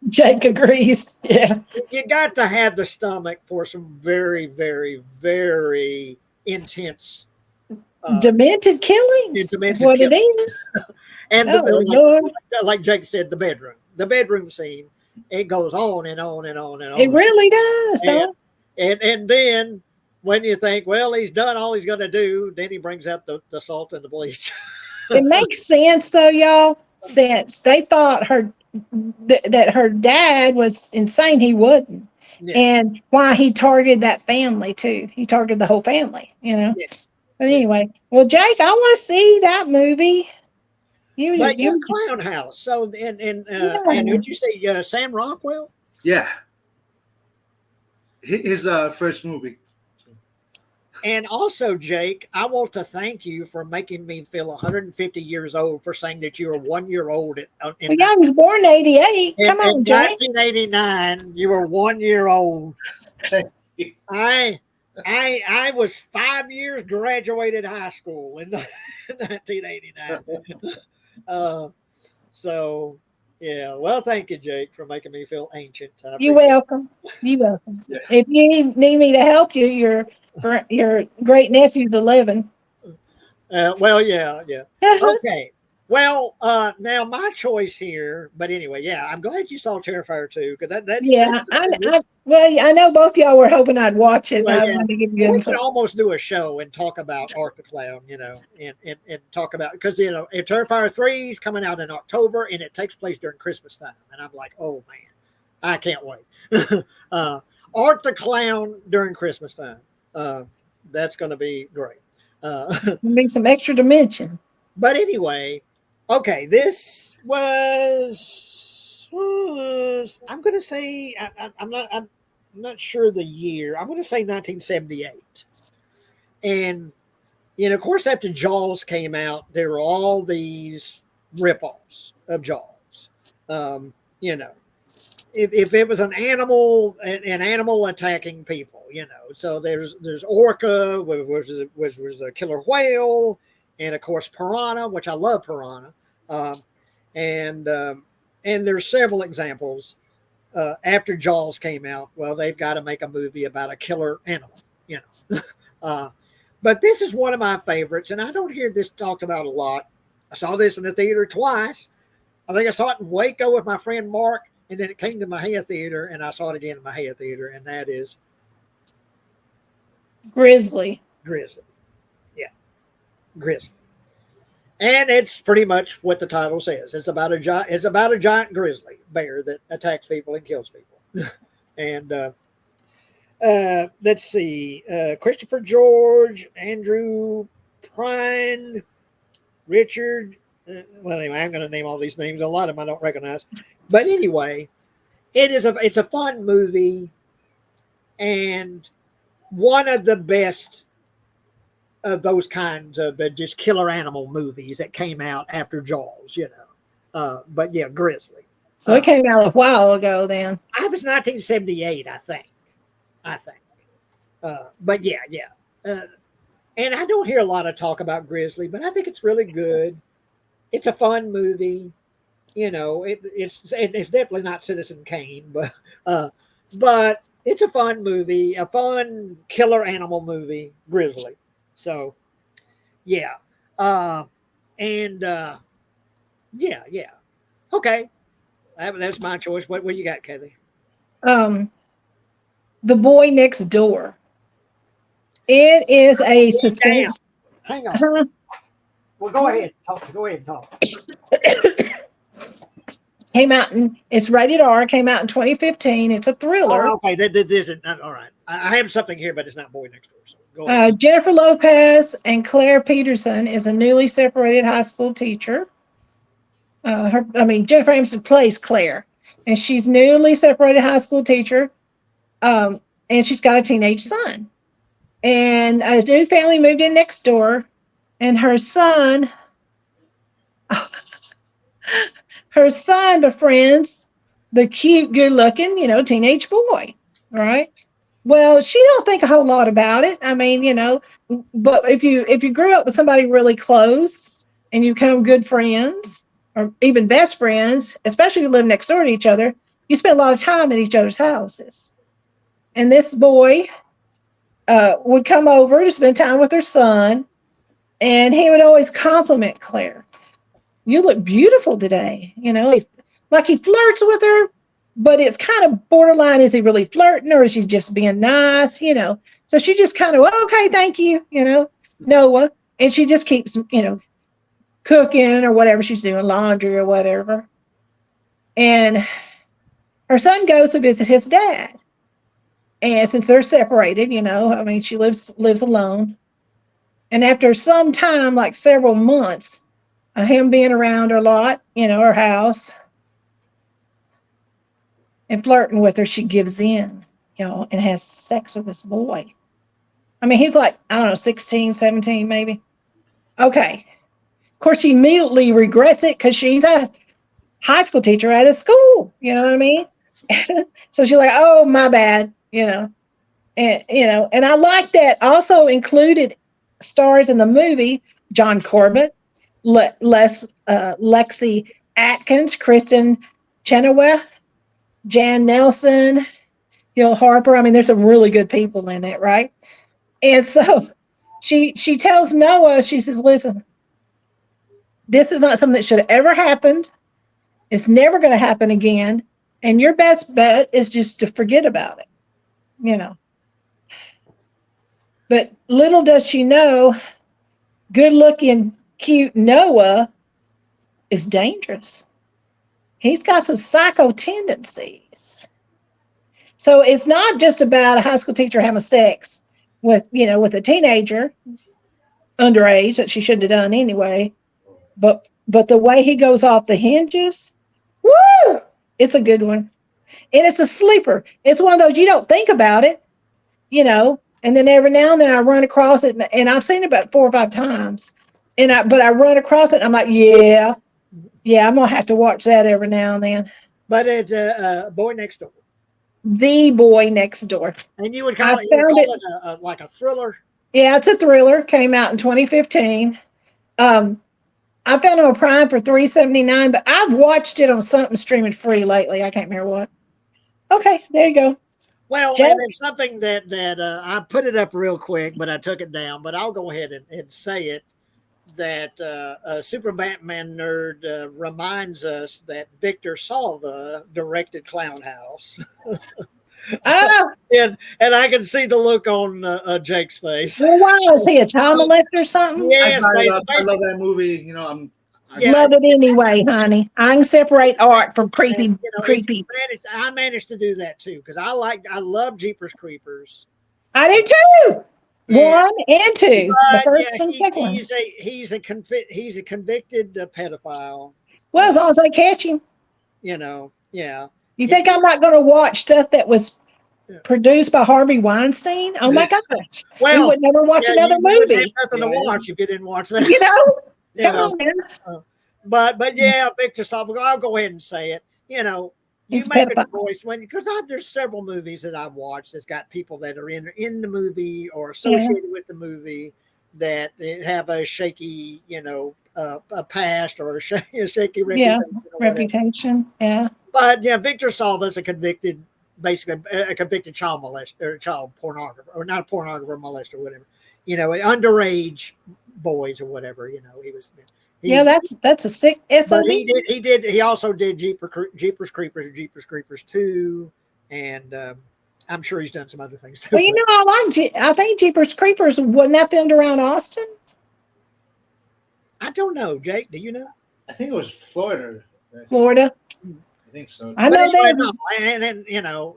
Jake agrees. Yeah. You got to have the stomach for some very, very, very intense demented killings. That's what it is. And like Jake said, the bedroom scene, it goes on and on and on and on. It really does. And then when you think, well, he's done all he's going to do, then he brings out the salt and the bleach. It makes sense though, y'all, since they thought that her dad was insane. He wouldn't. Yeah. And why he targeted that family too. He targeted the whole family, you know. Yeah. But anyway, well, Jake, I want to see that movie. But yeah, Clown House. So and would you say Sam Rockwell? Yeah. His first movie. And also, Jake, I want to thank you for making me feel 150 years old for saying that you were 1 year old. I was born in 88. Come on, in Jake. 1989, you were 1 year old. I was 5 years graduated high school in 1989. So, yeah. Well, thank you, Jake, for making me feel ancient. You're welcome. You're welcome. Yeah. If you need me to help you, your great nephew's 11. Well, yeah. Okay. Well, now my choice here, but anyway, yeah, I'm glad you saw Terrifier 2 because I know both y'all were hoping I'd watch it. Well, I wanted to give you we could almost do a show and talk about Art the Clown, and talk about because Terrifier 3 is coming out in October and it takes place during Christmas time, and I'm like, oh man, I can't wait. Art the Clown during Christmas time. That's going to be great. Be some extra dimension. But anyway, okay, this was I'm going to say I'm not sure the year. I'm going to say 1978. And of course, after Jaws came out, there were all these ripoffs of Jaws. If it was an animal attacking people, so there's Orca, which was a killer whale, and of course Piranha, which I love Piranha, and there's several examples. After Jaws came out, well, they've got to make a movie about a killer animal, but this is one of my favorites, and I don't hear this talked about a lot. I saw this in the theater twice. I think I saw it in Waco with my friend Mark. And then it came to Mejia Theater, and I saw it again in Mejia Theater, and that is Grizzly. Yeah, Grizzly. And it's pretty much what the title says. It's about a giant grizzly bear that attacks people and kills people. And let's see, Christopher George, Andrew Prine, Richard. Well, anyway, I'm going to name all these names. A lot of them I don't recognize. But anyway, it's a fun movie and one of the best of those kinds of just killer animal movies that came out after Jaws, But yeah, Grizzly. So it came out a while ago then. I was 1978, I think. But yeah. And I don't hear a lot of talk about Grizzly, but I think it's really good. It's a fun movie. It's definitely not Citizen Kane, but it's a fun movie, a fun killer animal movie, Grizzly. So, yeah, yeah. Okay, that's my choice. What do you got, Kathy? The Boy Next Door. It is a suspense. Hang on. Well, go ahead. Talk. Came out it's rated R. Came out in 2015. It's a thriller. Oh, okay, this isn't all right. I have something here, but it's not Boy Next Door. So go ahead. Jennifer Lopez and Claire Peterson is a newly separated high school teacher. Jennifer Aniston plays Claire, and she's newly separated high school teacher, and she's got a teenage son. And a new family moved in next door, and her son befriends the cute, good-looking, teenage boy, right? Well, she don't think a whole lot about it. But if you grew up with somebody really close and you become good friends or even best friends, especially if you live next door to each other, you spend a lot of time at each other's houses. And this boy would come over to spend time with her son, and he would always compliment Claire. You look beautiful today. Like he flirts with her, but it's kind of borderline. Is he really flirting or is he just being nice? So she just kind of, okay, thank you, Noah. And she just keeps, cooking or whatever she's doing, laundry or whatever. And her son goes to visit his dad. And since they're separated, I mean, she lives alone. And after some time, like several months, of him being around her a lot, her house, and flirting with her, she gives in, and has sex with this boy. I mean, he's like, I don't know, 16, 17 maybe. Okay. Of course, she immediately regrets it because she's a high school teacher at a school. You know what I mean? So she's like, oh, my bad, And I like that. Also included stars in the movie, John Corbett, Lexi Atkins, Kristen Chenoweth, Jan Nelson, Hill Harper. I mean, there's some really good people in it, right? And so she tells Noah, she says, listen, this is not something that should have ever happened. It's never going to happen again. And your best bet is just to forget about it, But little does she know, good looking, cute Noah is dangerous. He's got some psycho tendencies. So it's not just about a high school teacher having sex with a teenager underage that she shouldn't have done anyway. But the way he goes off the hinges, woo, it's a good one. And it's a sleeper. It's one of those you don't think about it, and then every now and then I run across it, and I've seen it about 4 or 5 times. But I run across it, and I'm like, yeah, I'm gonna have to watch that every now and then. But it's Boy Next Door. The Boy Next Door. And you would call it like a thriller? Yeah, it's a thriller. Came out in 2015. I found it on Prime for $3.79, but I've watched it on something streaming free lately. I can't remember what. Okay, there you go. Well, and it's something that I put it up real quick, but I took it down. But I'll go ahead and say it, that Super Batman Nerd reminds us that Victor Salva directed Clown House. and I can see the look on Jake's face. Well, why is he a child molester or something? Yes, I love that movie. Love it anyway, honey. I can separate art from creepy. I managed to do that too because I love Jeepers Creepers. I do too. Yeah. 1 and 2. The first and second one. He's a convicted pedophile. Well, as long as they catch him. Yeah. You think I'm not going to watch stuff that was produced by Harvey Weinstein? Oh my gosh! Well, we would never watch another movie. Have nothing to watch if you didn't watch that. Come on, man. But yeah, Victor Salva. I'll go ahead and say it. You make a choice because there's several movies that I've watched that's got people that are in the movie or associated with the movie that have a shaky, a past or a shaky reputation. Yeah. But Victor Salva is basically a convicted child molester or child pornographer, or not a pornographer, molester, whatever. Underage boys or whatever. He was. That's a sick SOB. But he also did Jeepers Creepers and Jeepers Creepers 2, and I'm sure he's done some other things too. Well, I think Jeepers Creepers, wasn't that filmed around Austin? I don't know, Jake. Do you know? I think it was Florida. Florida. I think so. I know that.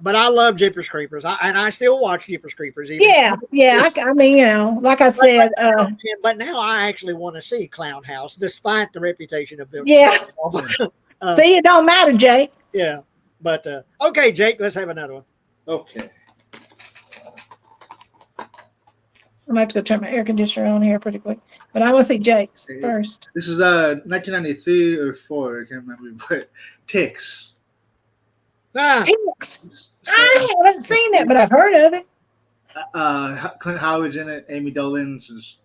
But I love Jeepers Creepers, and I still watch Jeepers Creepers. Yeah. I mean, like I said. But now I actually want to see Clown House, despite the reputation of Bill. Yeah. See, it don't matter, Jake. Yeah, but okay, Jake. Let's have another one. Okay. I'm gonna have to go turn my air conditioner on here pretty quick, but I want to see Jake's first. This is 1993 or 4. I can't remember, but Ticks. Ticks. I haven't seen that, but I've heard of it. Clint Howard's in it. Amy Dolan's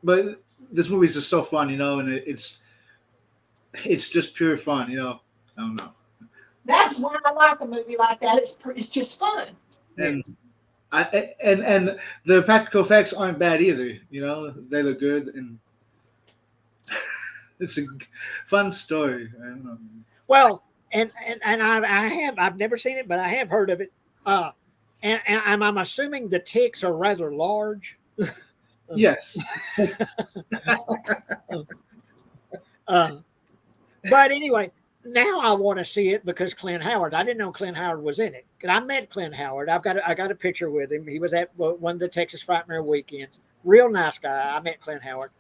but this movie is just so fun, and it's just pure fun, I don't know. That's why I like a movie like that. It's just fun. And and the practical effects aren't bad either. They look good, and it's a fun story. I don't know. Well, and I've never seen it, but I have heard of it. And I'm assuming the ticks are rather large. Yes. But anyway, now I want to see it because Clint Howard. I didn't know Clint Howard was in it. And I met Clint Howard. I got a picture with him. He was at one of the Texas Frightmare weekends. Real nice guy. I met Clint Howard.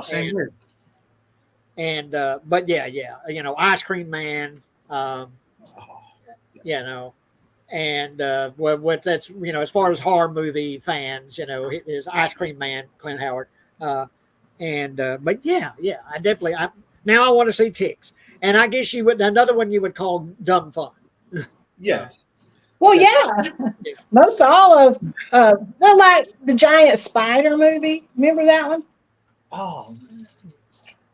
Same here. And but yeah, Ice Cream Man. And what that's as far as horror movie fans, is Ice Cream Man, Clint Howard. But yeah, now I want to see Ticks, and I guess another one you would call Dumb Fun. Yes. Well, yeah. Most all of like the giant spider movie. Remember that one? Oh,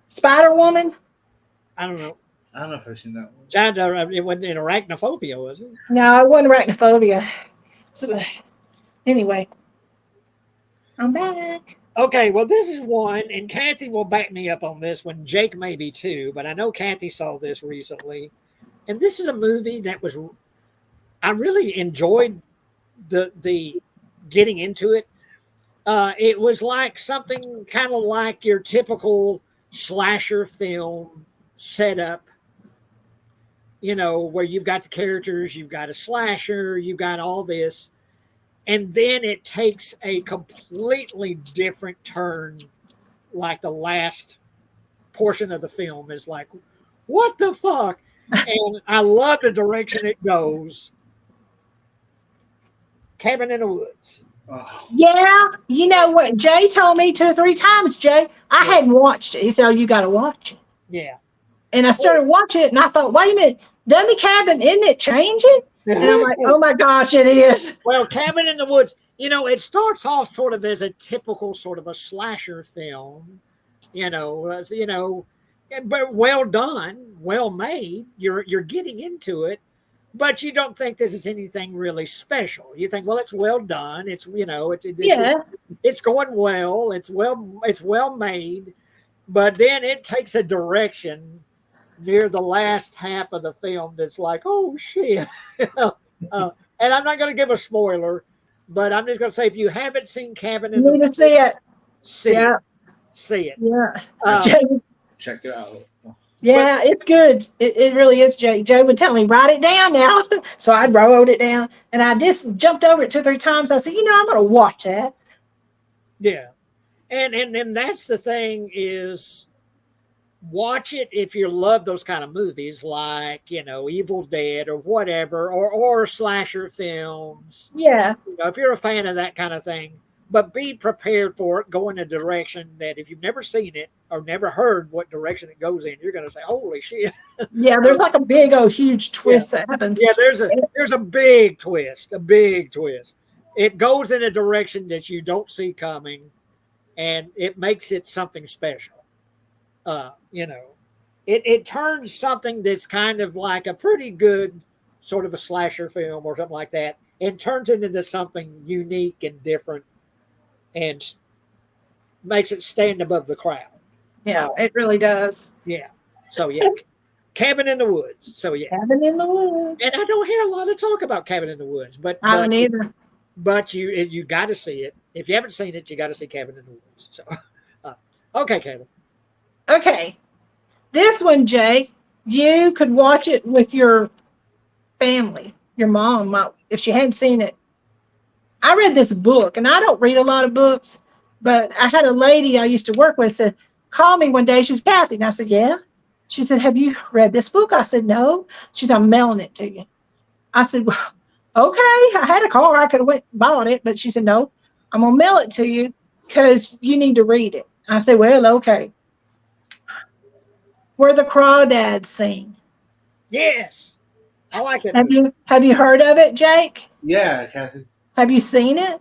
Spider Woman. I don't know if I've seen that one. It wasn't in Arachnophobia, was it? No, it wasn't Arachnophobia. So, anyway, I'm back. Okay, well, this is one, and Kathy will back me up on this one. Jake maybe too, but I know Kathy saw this recently. And this is a movie that I really enjoyed the getting into it. It was like something kind of like your typical slasher film setup, where you've got the characters, you've got a slasher, you've got all this. And then it takes a completely different turn, like the last portion of the film is like, what the fuck? And I love the direction it goes. Cabin in the Woods. Oh. Yeah, you know what? Jay told me 2 or 3 times, Jay. I hadn't watched it. He said, "Oh, you got to watch it." Yeah. And I started watching it, and I thought, wait a minute, doesn't the cabin, isn't it changing? And I'm like, oh my gosh, it is. Well, Cabin in the Woods, it starts off sort of as a typical sort of a slasher film, but well done, well made. You're getting into it, but you don't think this is anything really special. You think, well, it's well done. It's it's going well. It's well made, but then it takes a direction near the last half of the film that's like, oh shit. And I'm not going to give a spoiler, but I'm just going to say, if you haven't seen Cabin in the Woods, see it. See it. Yeah. Check it out. Yeah, it's good. It really is, Jay. Jay would tell me, write it down now. So I wrote it down, and I just jumped over it 2 or 3 times. I said, I'm going to watch that. Yeah. And that's the thing is, watch it if you love those kind of movies like, Evil Dead or whatever, or slasher films. Yeah. If you're a fan of that kind of thing, but be prepared for it. Go in a direction that if you've never seen it or never heard what direction it goes in, you're going to say, holy shit. Yeah, there's like a big, huge twist that happens. Yeah, there's a big twist, It goes in a direction that you don't see coming, and it makes it something special. It turns something that's kind of like a pretty good sort of a slasher film or something like that, and turns it into something unique and different, and makes it stand above the crowd. Yeah, it really does. Yeah. So yeah, Cabin in the Woods. So yeah, Cabin in the Woods. And I don't hear a lot of talk about Cabin in the Woods, but I don't either. But you got to see it. If you haven't seen it, you got to see Cabin in the Woods. So, okay, Caleb. Okay. This one, Jay, you could watch it with your family, your mom, if she hadn't seen it. I read this book, and I don't read a lot of books, but I had a lady I used to work with said, call me one day. She's Kathy. And I said, yeah. She said, have you read this book? I said, no. She said, I'm mailing it to you. I said, well, okay. I had a car. I could have went and bought it, but she said, no, I'm going to mail it to you because you need to read it. I said, well, okay. Where the Crawdads Sing. Yes. I like it. Have you heard of it, Jake? Yeah, Kathy. Have you seen it?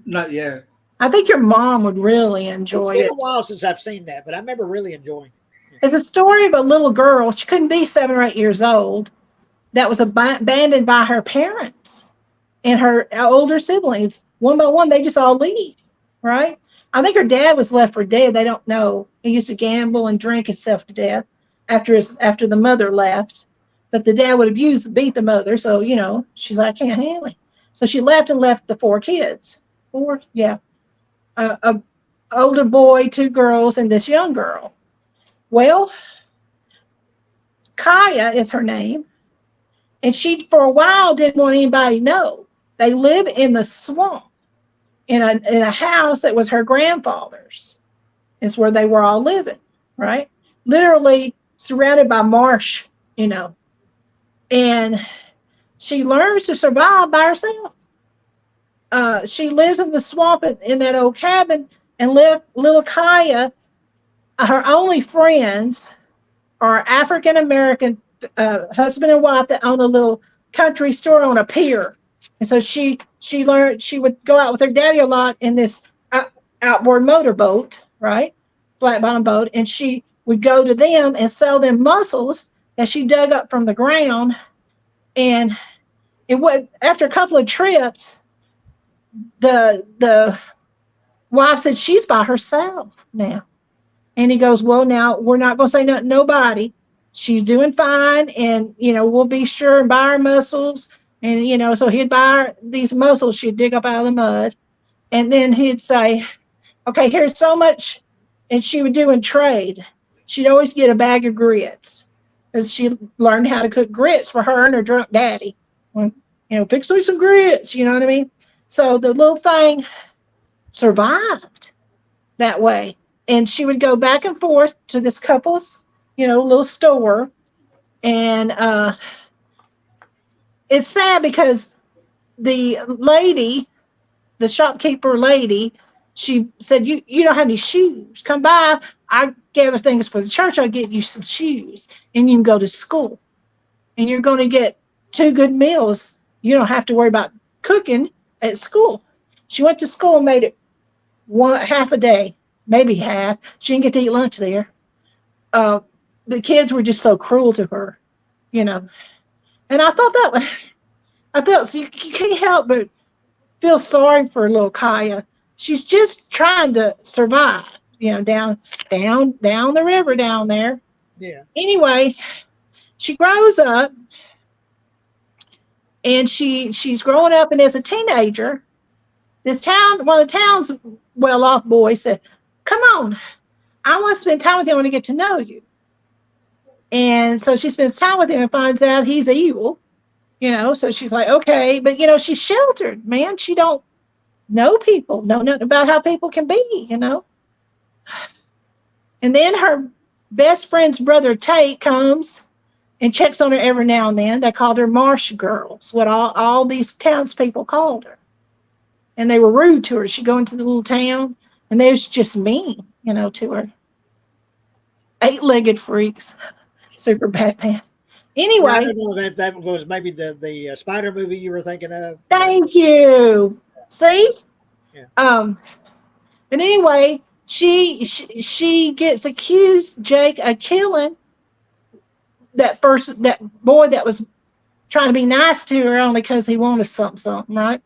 Not yet. I think your mom would really enjoy it. It's been a while since I've seen that, but I remember really enjoying it. It's a story of a little girl. She couldn't be 7 or 8 years old. That was abandoned by her parents and her older siblings. One by one, they just all leave, right? I think her dad was left for dead. They don't know. He used to gamble and drink himself to death after the mother left. But the dad would beat the mother. So, she's like, I can't handle it. So she left the 4 kids. 4? Yeah. a older boy, 2 girls, and this young girl. Well, Kaya is her name, and she for a while didn't want anybody to know. They live in the swamp in a house that was her grandfather's. Is where they were all living, right? Literally surrounded by marsh, you know. And she learns to survive by herself. She lives in the swamp in that old cabin, and little Kaya, her only friends are African American husband and wife that own a little country store on a pier. And so she learned she would go out with her daddy a lot in this outboard motorboat, right? Flat bottom boat, and she would go to them and sell them mussels that she dug up from the ground. And it would, after a couple of trips, the wife said she's by herself now. And he goes, well, now we're not going to say nothing to nobody. She's doing fine, and we'll be sure and buy her mussels. And so he'd buy her these mussels she'd dig up out of the mud, and then he'd say, okay, here's so much. And she would do in trade. She'd always get a bag of grits, because she learned how to cook grits for her and her drunk daddy. Fix her some grits, you know what I mean? So the little thing survived that way. And she would go back and forth to this couple's, little store. And it's sad because the lady, the shopkeeper lady, she said, you don't have any shoes. Come by. I gather things for the church. I'll get you some shoes, and you can go to school. And you're going to get 2 good meals. You don't have to worry about cooking at school. She went to school and made it half a day, maybe half. She didn't get to eat lunch there. The kids were just so cruel to her, And I thought I felt, so you can't help but feel sorry for little Kaya. She's just trying to survive, down the river down there. Yeah. Anyway, she grows up, and she's growing up, and as a teenager, one of the town's well-off boys said, come on, I want to spend time with you. I want to get to know you. And so she spends time with him and finds out he's evil, so she's like, okay. But, she's sheltered, man. She don't know people, know nothing about how people can be, And then her best friend's brother, Tate, comes and checks on her every now and then. They called her Marsh Girls, what all these townspeople called her. And they were rude to her. She'd go into the little town, and they was just mean, to her. 8-legged freaks. Super Batman. Anyway. I don't know if that was maybe the Spider movie you were thinking of. Thank you. See? Yeah. But anyway, she gets accused, Jake, of killing that boy that was trying to be nice to her only because he wanted something, right?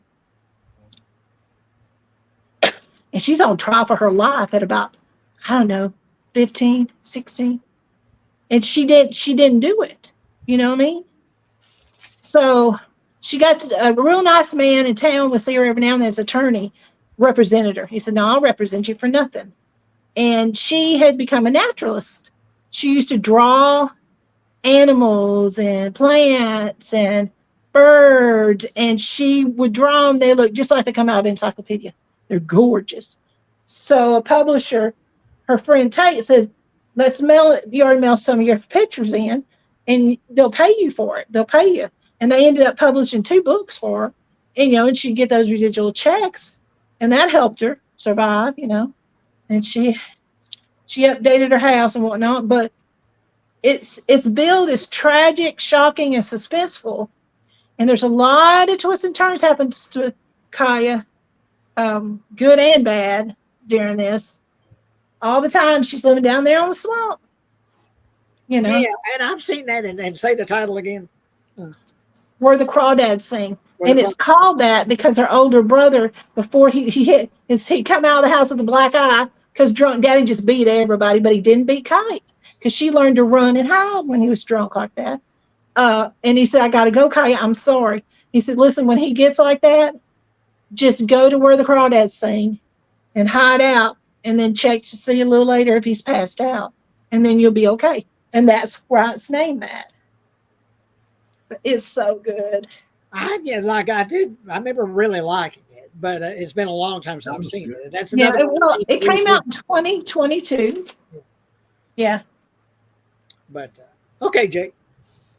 And she's on trial for her life at about, 15, 16. And she didn't do it. You know what I mean? So she got a real nice man in town would see her every now and then as attorney, represented her. He said, no, I'll represent you for nothing. And she had become a naturalist. She used to draw animals and plants and birds, and she would draw them. They look just like they come out of an encyclopedia. They're gorgeous. So a publisher, her friend Tate, said, let's you already mail some of your pictures in, and they'll pay you for it. They'll pay you. And they ended up publishing 2 books for her, and she'd get those residual checks, and that helped her survive, and she updated her house and whatnot. But it's billed as tragic, shocking, and suspenseful, and there's a lot of twists and turns happens to Kaya, good and bad, during this. All the time she's living down there on the swamp, Yeah, and I've seen that, and say the title again. Where the Crawdads Sing. And it's called that because her older brother, before he come out of the house with a black eye, because drunk daddy just beat everybody, but he didn't beat Kite, because she learned to run and hide when he was drunk like that. And he said, I got to go, Kite, I'm sorry. He said, listen, when he gets like that, just go to where the Crawdads Sing and hide out and then check to see a little later if he's passed out. And then you'll be okay. And that's why it's named that. But it's so good. I remember really liking it, but it's been a long time since I've seen it. That's Yeah, another. it came out in 2022. Yeah. But okay, Jake.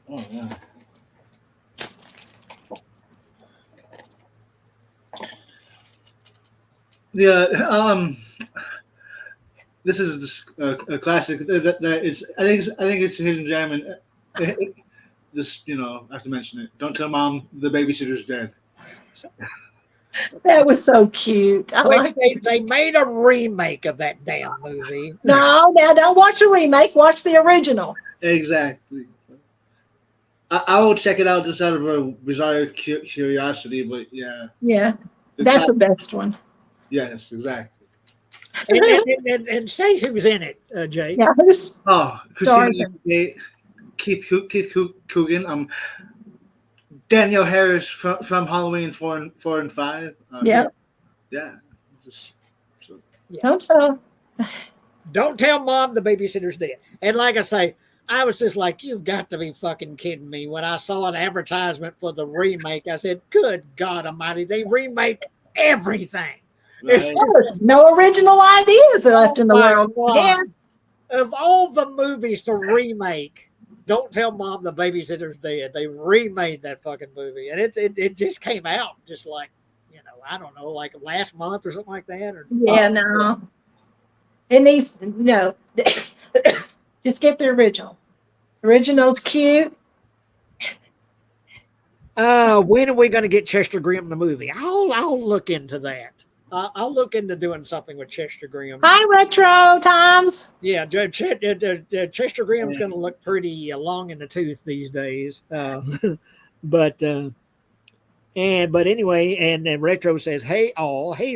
Oh, yeah. Yeah, this is just a classic. That it's. I think it's a hidden gem, and just I have to mention it. Don't tell mom the babysitter's dead. That was so cute. Which they made a remake of that damn movie. No, now don't watch the remake. Watch the original. Exactly. I will check it out just out of a bizarre curiosity, but yeah. Yeah, that's the best one. Yes, exactly. And say who's in it, Jake. Yeah, who's Christina Applegate, Keith Coogan, Danielle Harris from Halloween 4 and 5. Yeah. Don't tell mom the babysitter's dead. And like I say, I was just like, you've got to be fucking kidding me. When I saw an advertisement for the remake, I said, good God Almighty, they remake everything. Right. There's no original ideas left in the world. Yeah. Of all the movies to remake, don't tell mom the babysitter's dead. They remade that fucking movie, and it just came out just like I don't know, like last month or something like that. Or no, it needs no. Just get the original. Original's cute. When are we going to get Chester Grimm the movie? I'll look into that. I'll look into doing something with Chester Grimm. Hi, Retro Times. Yeah, Chester Grimm's going to look pretty long in the tooth these days. But anyway, and then Retro says, hey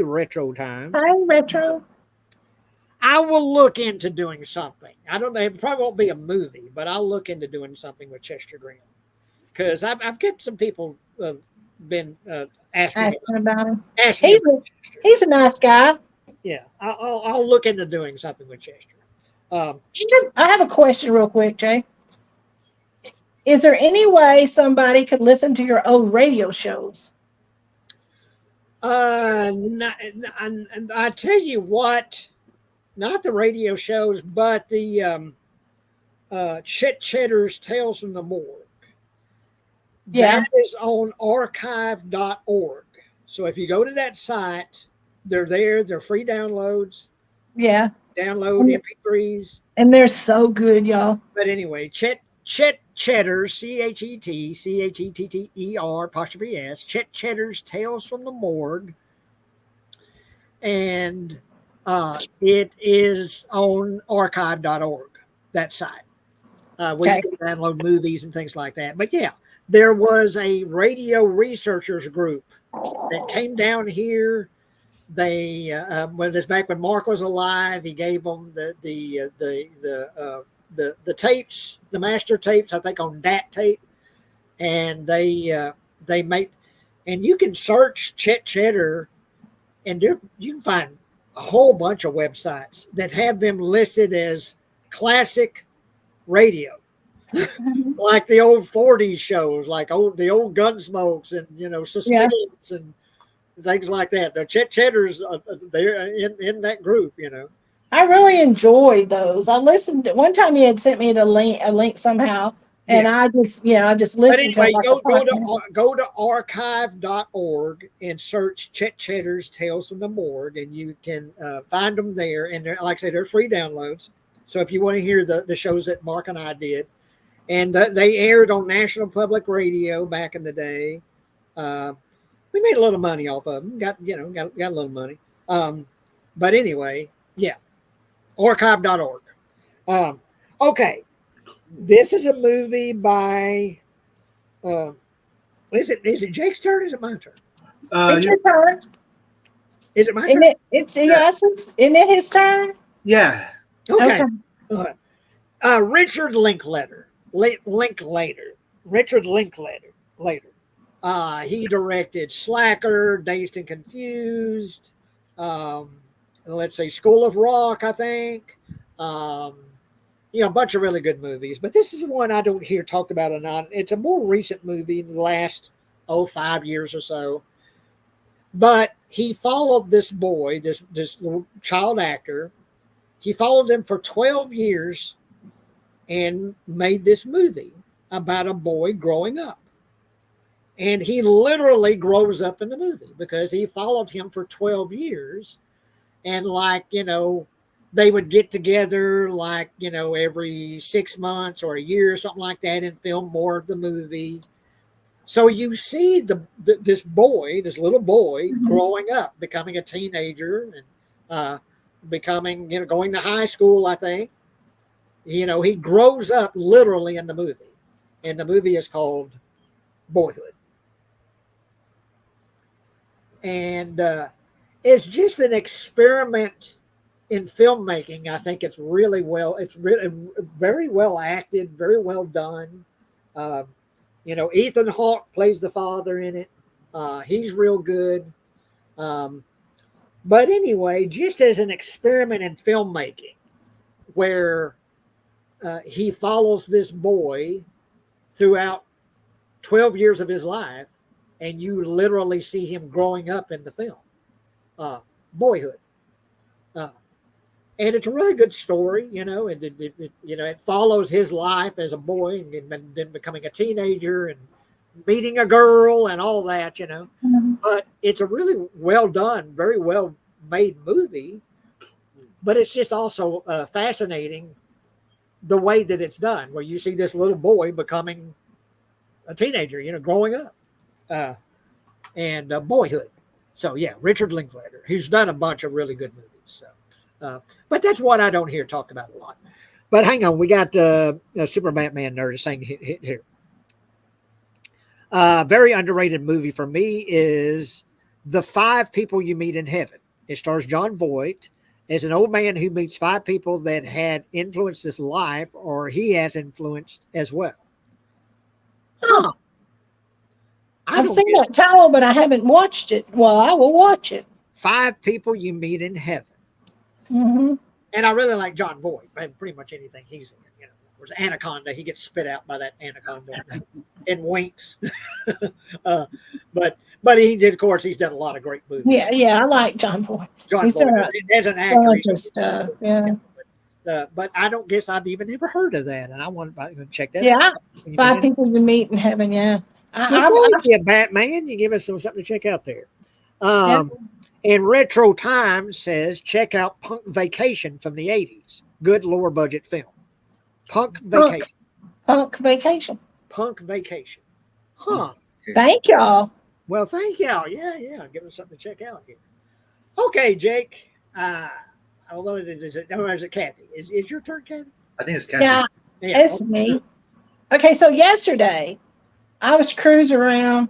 Retro Times. Hi, Retro. I will look into doing something. I don't know, it probably won't be a movie, but I'll look into doing something with Chester Grimm. Because I've got some people been asking about him. He's a nice guy. Yeah, I'll look into doing something with Chester. I have a question real quick, Jay. Is there any way somebody could listen to your old radio shows? I tell you what, not the radio shows, but the Chet Cheddar's Tales from the Morgue. Yeah. That is on archive.org. So if you go to that site, they're there. They're free downloads. Yeah. Download MP3s. And they're so good, y'all. But anyway, Chet Cheddar, CHETTER', Chet Cheddar's Tales from the Morgue. And it is on archive.org, that site, where you can download movies and things like that. But yeah, there was a radio researchers group that came down here. They when it's back when Mark was alive, he gave them the tapes, the master tapes, I think on DAT tape, and they make, and you can search Chet Cheddar, and you can find a whole bunch of websites that have them listed as classic radio. Like the old 40s shows, like the old Gunsmokes and Suspense and things like that. The Chet Cheddar's they're in that group, I really enjoyed those. I listened. One time you had sent me a link somehow, and I just listened. But anyway, go to archive.org and search Chet Cheddar's Tales from the Morgue, and you can find them there. And like I say, they're free downloads. So if you want to hear the shows that Mark and I did, and they aired on National Public Radio back in the day. We made a little money off of them. Got a little money. But anyway, yeah. Archive.org. Okay. This is a movie by is it Jake's turn or is it my turn? It's your turn. Is it my turn? Isn't it his turn? Yeah. Okay. Richard Linklater. Richard Linklater. He directed Slacker, Dazed and Confused, let's say School of Rock, I think. Um, a bunch of really good movies. But this is one I don't hear talked about enough. It's a more recent movie in the last 5 years or so. But he followed this boy, this little child actor. He followed him for 12 years and made this movie about a boy growing up. And he literally grows up in the movie because he followed him for 12 years. And they would get together every 6 months or a year or something like that and film more of the movie. So you see this little boy growing up, becoming a teenager and becoming, going to high school, I think. He grows up literally in the movie. And the movie is called Boyhood. And it's just an experiment in filmmaking. I think it's really very well acted, very well done. Ethan Hawke plays the father in it. He's real good. But anyway, just as an experiment in filmmaking, where he follows this boy throughout 12 years of his life, and you literally see him growing up in the film, Boyhood. And it's a really good story, it follows his life as a boy and then becoming a teenager and meeting a girl and all that, Mm-hmm. But it's a really well done, very well made movie. But it's just also fascinating the way that it's done, where you see this little boy becoming a teenager, growing up, and Boyhood. So yeah, Richard Linklater, who's done a bunch of really good movies. So. But that's what I don't hear talked about a lot. But hang on, we got Super Batman Nerd saying here. Very underrated movie for me is The 5 People You Meet in Heaven. It stars Jon Voight as an old man who meets 5 people that had influenced his life, or he has influenced as well. Huh. I've seen that title, but I haven't watched it. Well, I will watch it. 5 People You Meet in Heaven. Mm-hmm. And I really like Jon Voight. Pretty much anything he's in. There's Anaconda. He gets spit out by that anaconda and winks. But he did. Of course, he's done a lot of great movies. Yeah, I like Jon Voight. He's as an actor, stuff. Yeah. But I don't guess I've even ever heard of that, and I want to check that. Yeah, out. 5 People You Meet in Heaven. Yeah. Thank you, Batman. You give us something to check out there. And Retro Times says, check out Punk Vacation from the 80s. Good lower budget film. Punk Vacation. Punk Vacation. Punk Vacation. Huh. Thank y'all. Well, thank y'all. Yeah. Give us something to check out here. Okay, Jake. Well, is it Kathy? Is your turn, Kathy? I think it's Kathy. Yeah, it's me. Okay, so yesterday I was cruising around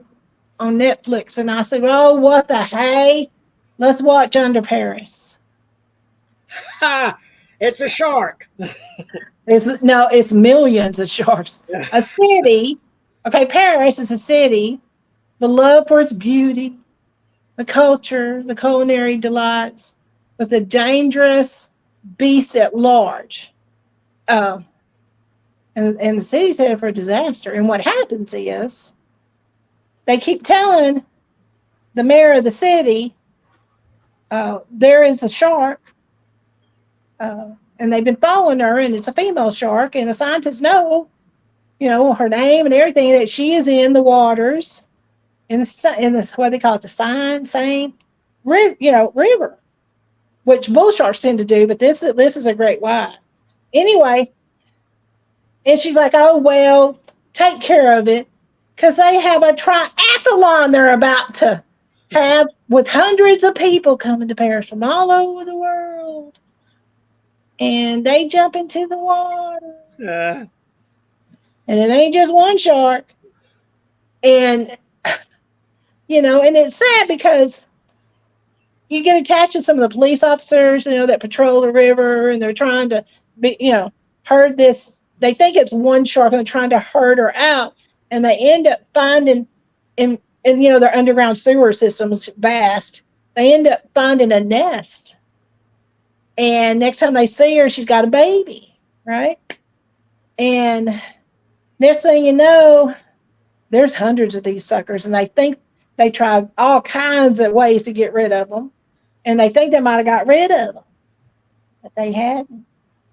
on Netflix and I said, oh, what the hey? Let's watch Under Paris. It's a shark. It's millions of sharks. A city. Okay, Paris is a city. The love for its beauty, the culture, the culinary delights, with a dangerous beast at large. And the city's headed for a disaster. And what happens is they keep telling the mayor of the city, there is a shark, and they've been following her, and it's a female shark, and the scientists know, her name and everything, that she is in the waters, in the what they call it, the Seine river, which bull sharks tend to do, but this is a great white. Anyway, and she's like, oh, well, take care of it, because they have a triathlon they're about to have with hundreds of people coming to Paris from all over the world. And they jump into the water. And it ain't just one shark. And, and it's sad because you get attached to some of the police officers, that patrol the river, and they're trying to herd this. They think it's one shark and they're trying to herd her out. And they end up finding, and their underground sewer system is vast. They end up finding a nest And next time they see her, she's got a baby, right? And next thing you know, there's hundreds of these suckers, and they think they tried all kinds of ways to get rid of them, and they think they might have got rid of them, but they hadn't.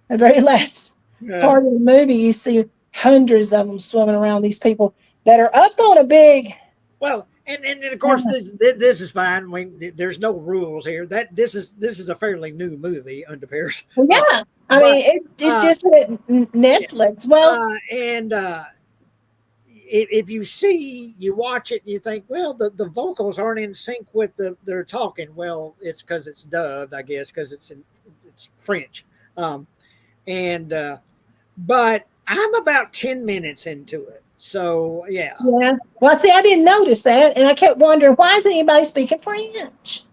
The very last part of the movie, you see hundreds of them swimming around these people that are up on a big. Well, and of course this is fine. I mean, there's no rules here. That this is a fairly new movie, Under Paris. Well, yeah, I mean it's just hit Netflix. Well, if you watch it, and you think, well, the vocals aren't in sync with they're talking. Well, it's because it's dubbed, I guess, because it's French. But I'm about 10 minutes into it. So, yeah. Yeah. Well, see, I didn't notice that. And I kept wondering, why isn't anybody speaking French?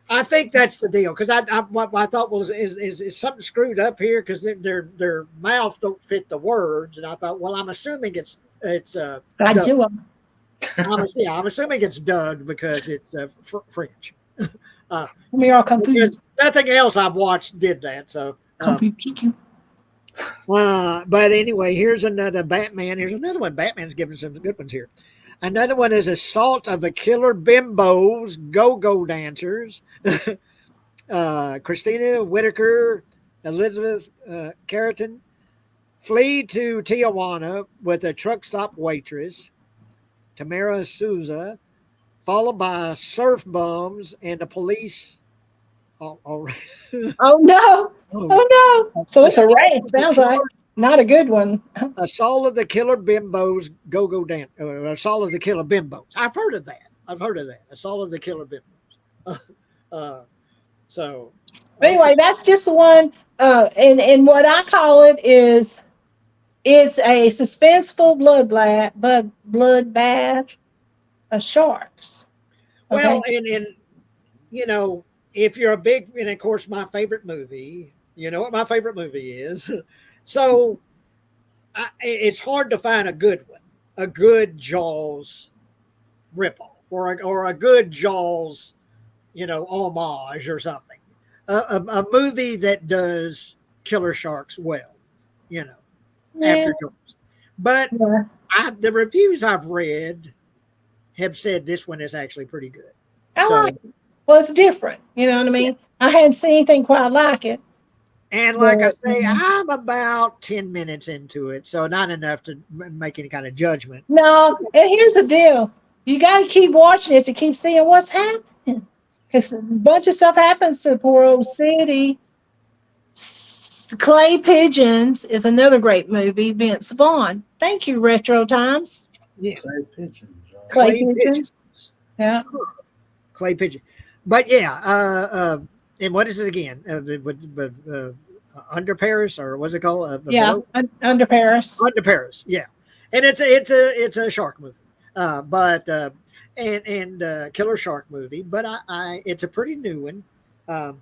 I think that's the deal. Because what I thought was, is something screwed up here? Because their mouths don't fit the words. And I thought, well, I'm assuming it's I do. I'm assuming it's dubbed because it's French. We are confused. Nothing else I've watched did that. So, but anyway, here's another Batman. Here's another one. Batman's giving some good ones here. Another one is Assault of the Killer Bimbos, Go-Go Dancers. Christina Whitaker, Elizabeth Carrington flee to Tijuana with a truck stop waitress, Tamara Souza, followed by surf bums and the police. Oh no. Oh no. So it's a race. Sounds like not a good one. Assault of the Killer Bimbos, Go-Go Dance. Assault of the Killer Bimbos. I've heard of that. Assault of the Killer Bimbos. So anyway, that's just the one. And what I call it is, it's a suspenseful bloodbath of sharks. Okay? Well, and you know, if you're a big, and of course, my favorite movie, you know what my favorite movie is. So it's hard to find a good one, a good Jaws ripoff, or a good Jaws, homage or something. A movie that does killer sharks well, after Jaws. But the reviews I've read have said this one is actually pretty good. I like it. Well, it's different. You know what I mean? Yeah. I hadn't seen anything quite like it. And like I say, I'm about 10 minutes into it, so not enough to make any kind of judgment. No, and here's the deal. You got to keep watching it to keep seeing what's happening. Because a bunch of stuff happens to the poor old city. Clay Pigeons is another great movie, Vince Vaughn. Thank you, Retro Times. Yeah. Clay Pigeons. Clay Pigeons. Yeah. Clay Pigeon. But yeah, and what is it again? Under Paris, or what's it called? Under Paris. Under Paris, yeah. And it's a shark movie, but killer shark movie. But it's a pretty new one. And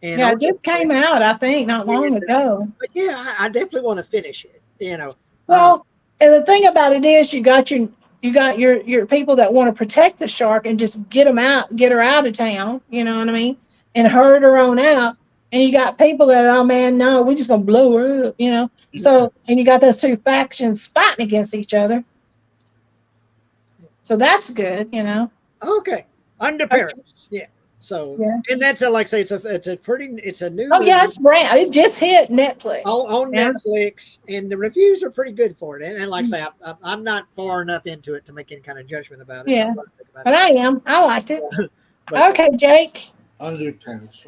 it just came out, I think, not long ago. But yeah, I definitely want to finish it. Well, and the thing about it is, you got your people that want to protect the shark and just get her out of town. You know what I mean? And herd her on out. And you got people that, oh man, no, we're just gonna blow her up. So, and you got those two factions fighting against each other. So that's good, Okay, Under Paris, yeah. So, and that's like I say, it's a new. Oh yeah, it's brand. It just hit Netflix. On Netflix, and the reviews are pretty good for it. And like I say, I'm not far enough into it to make any kind of judgment about it. Yeah, but I am. I liked it. Okay, Jake. Under Paris.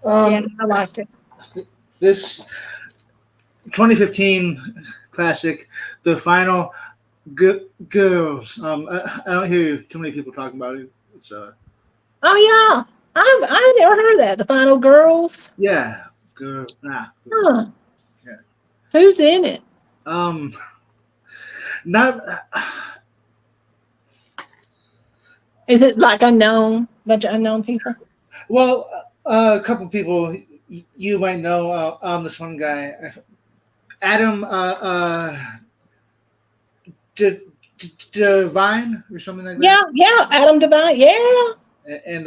I liked it. This 2015 classic, The Final Girls. I don't hear too many people talking about it. It's Oh yeah, I never heard of that. The Final Girls. Yeah, girl. Huh. Yeah. Who's in it? Not. Is it like bunch of unknown people? Well, a couple people you might know. This one guy, Adam Divine or something like that. Yeah, yeah, Adam Devine. Yeah. And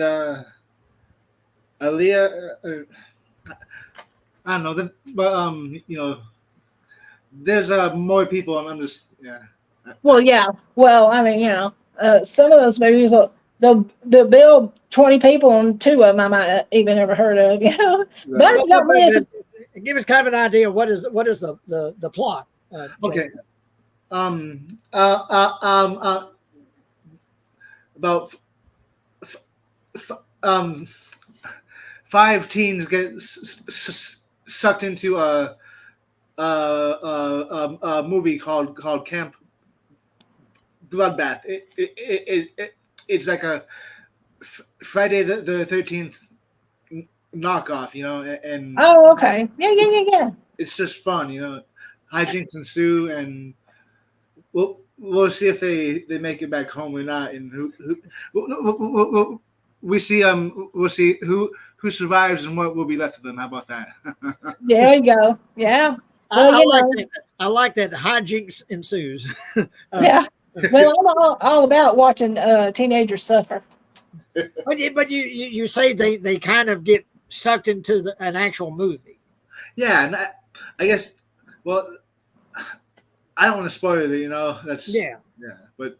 Aaliyah. I don't know, but there's more people. I'm just Well, yeah. Well, I mean, some of those movies they'll build 20 people, and two of them I might even never heard of. But it's got me as a, Give us kind of an idea. What is the plot? Jake? Okay. About five teens get sucked into a movie called Camp Bloodbath. It's like a Friday the 13th knockoff, and oh, okay. Yeah. it's just fun, hijinks ensue, and we'll see if they make it back home or not, and we'll see who survives and what will be left of them. How about that? There you go. Yeah. I like that hijinks ensues. Yeah. Well, I'm all about watching teenagers suffer. But you say they kind of get sucked into an actual movie. Yeah, and I guess. Well, I don't want to spoil it. That's but.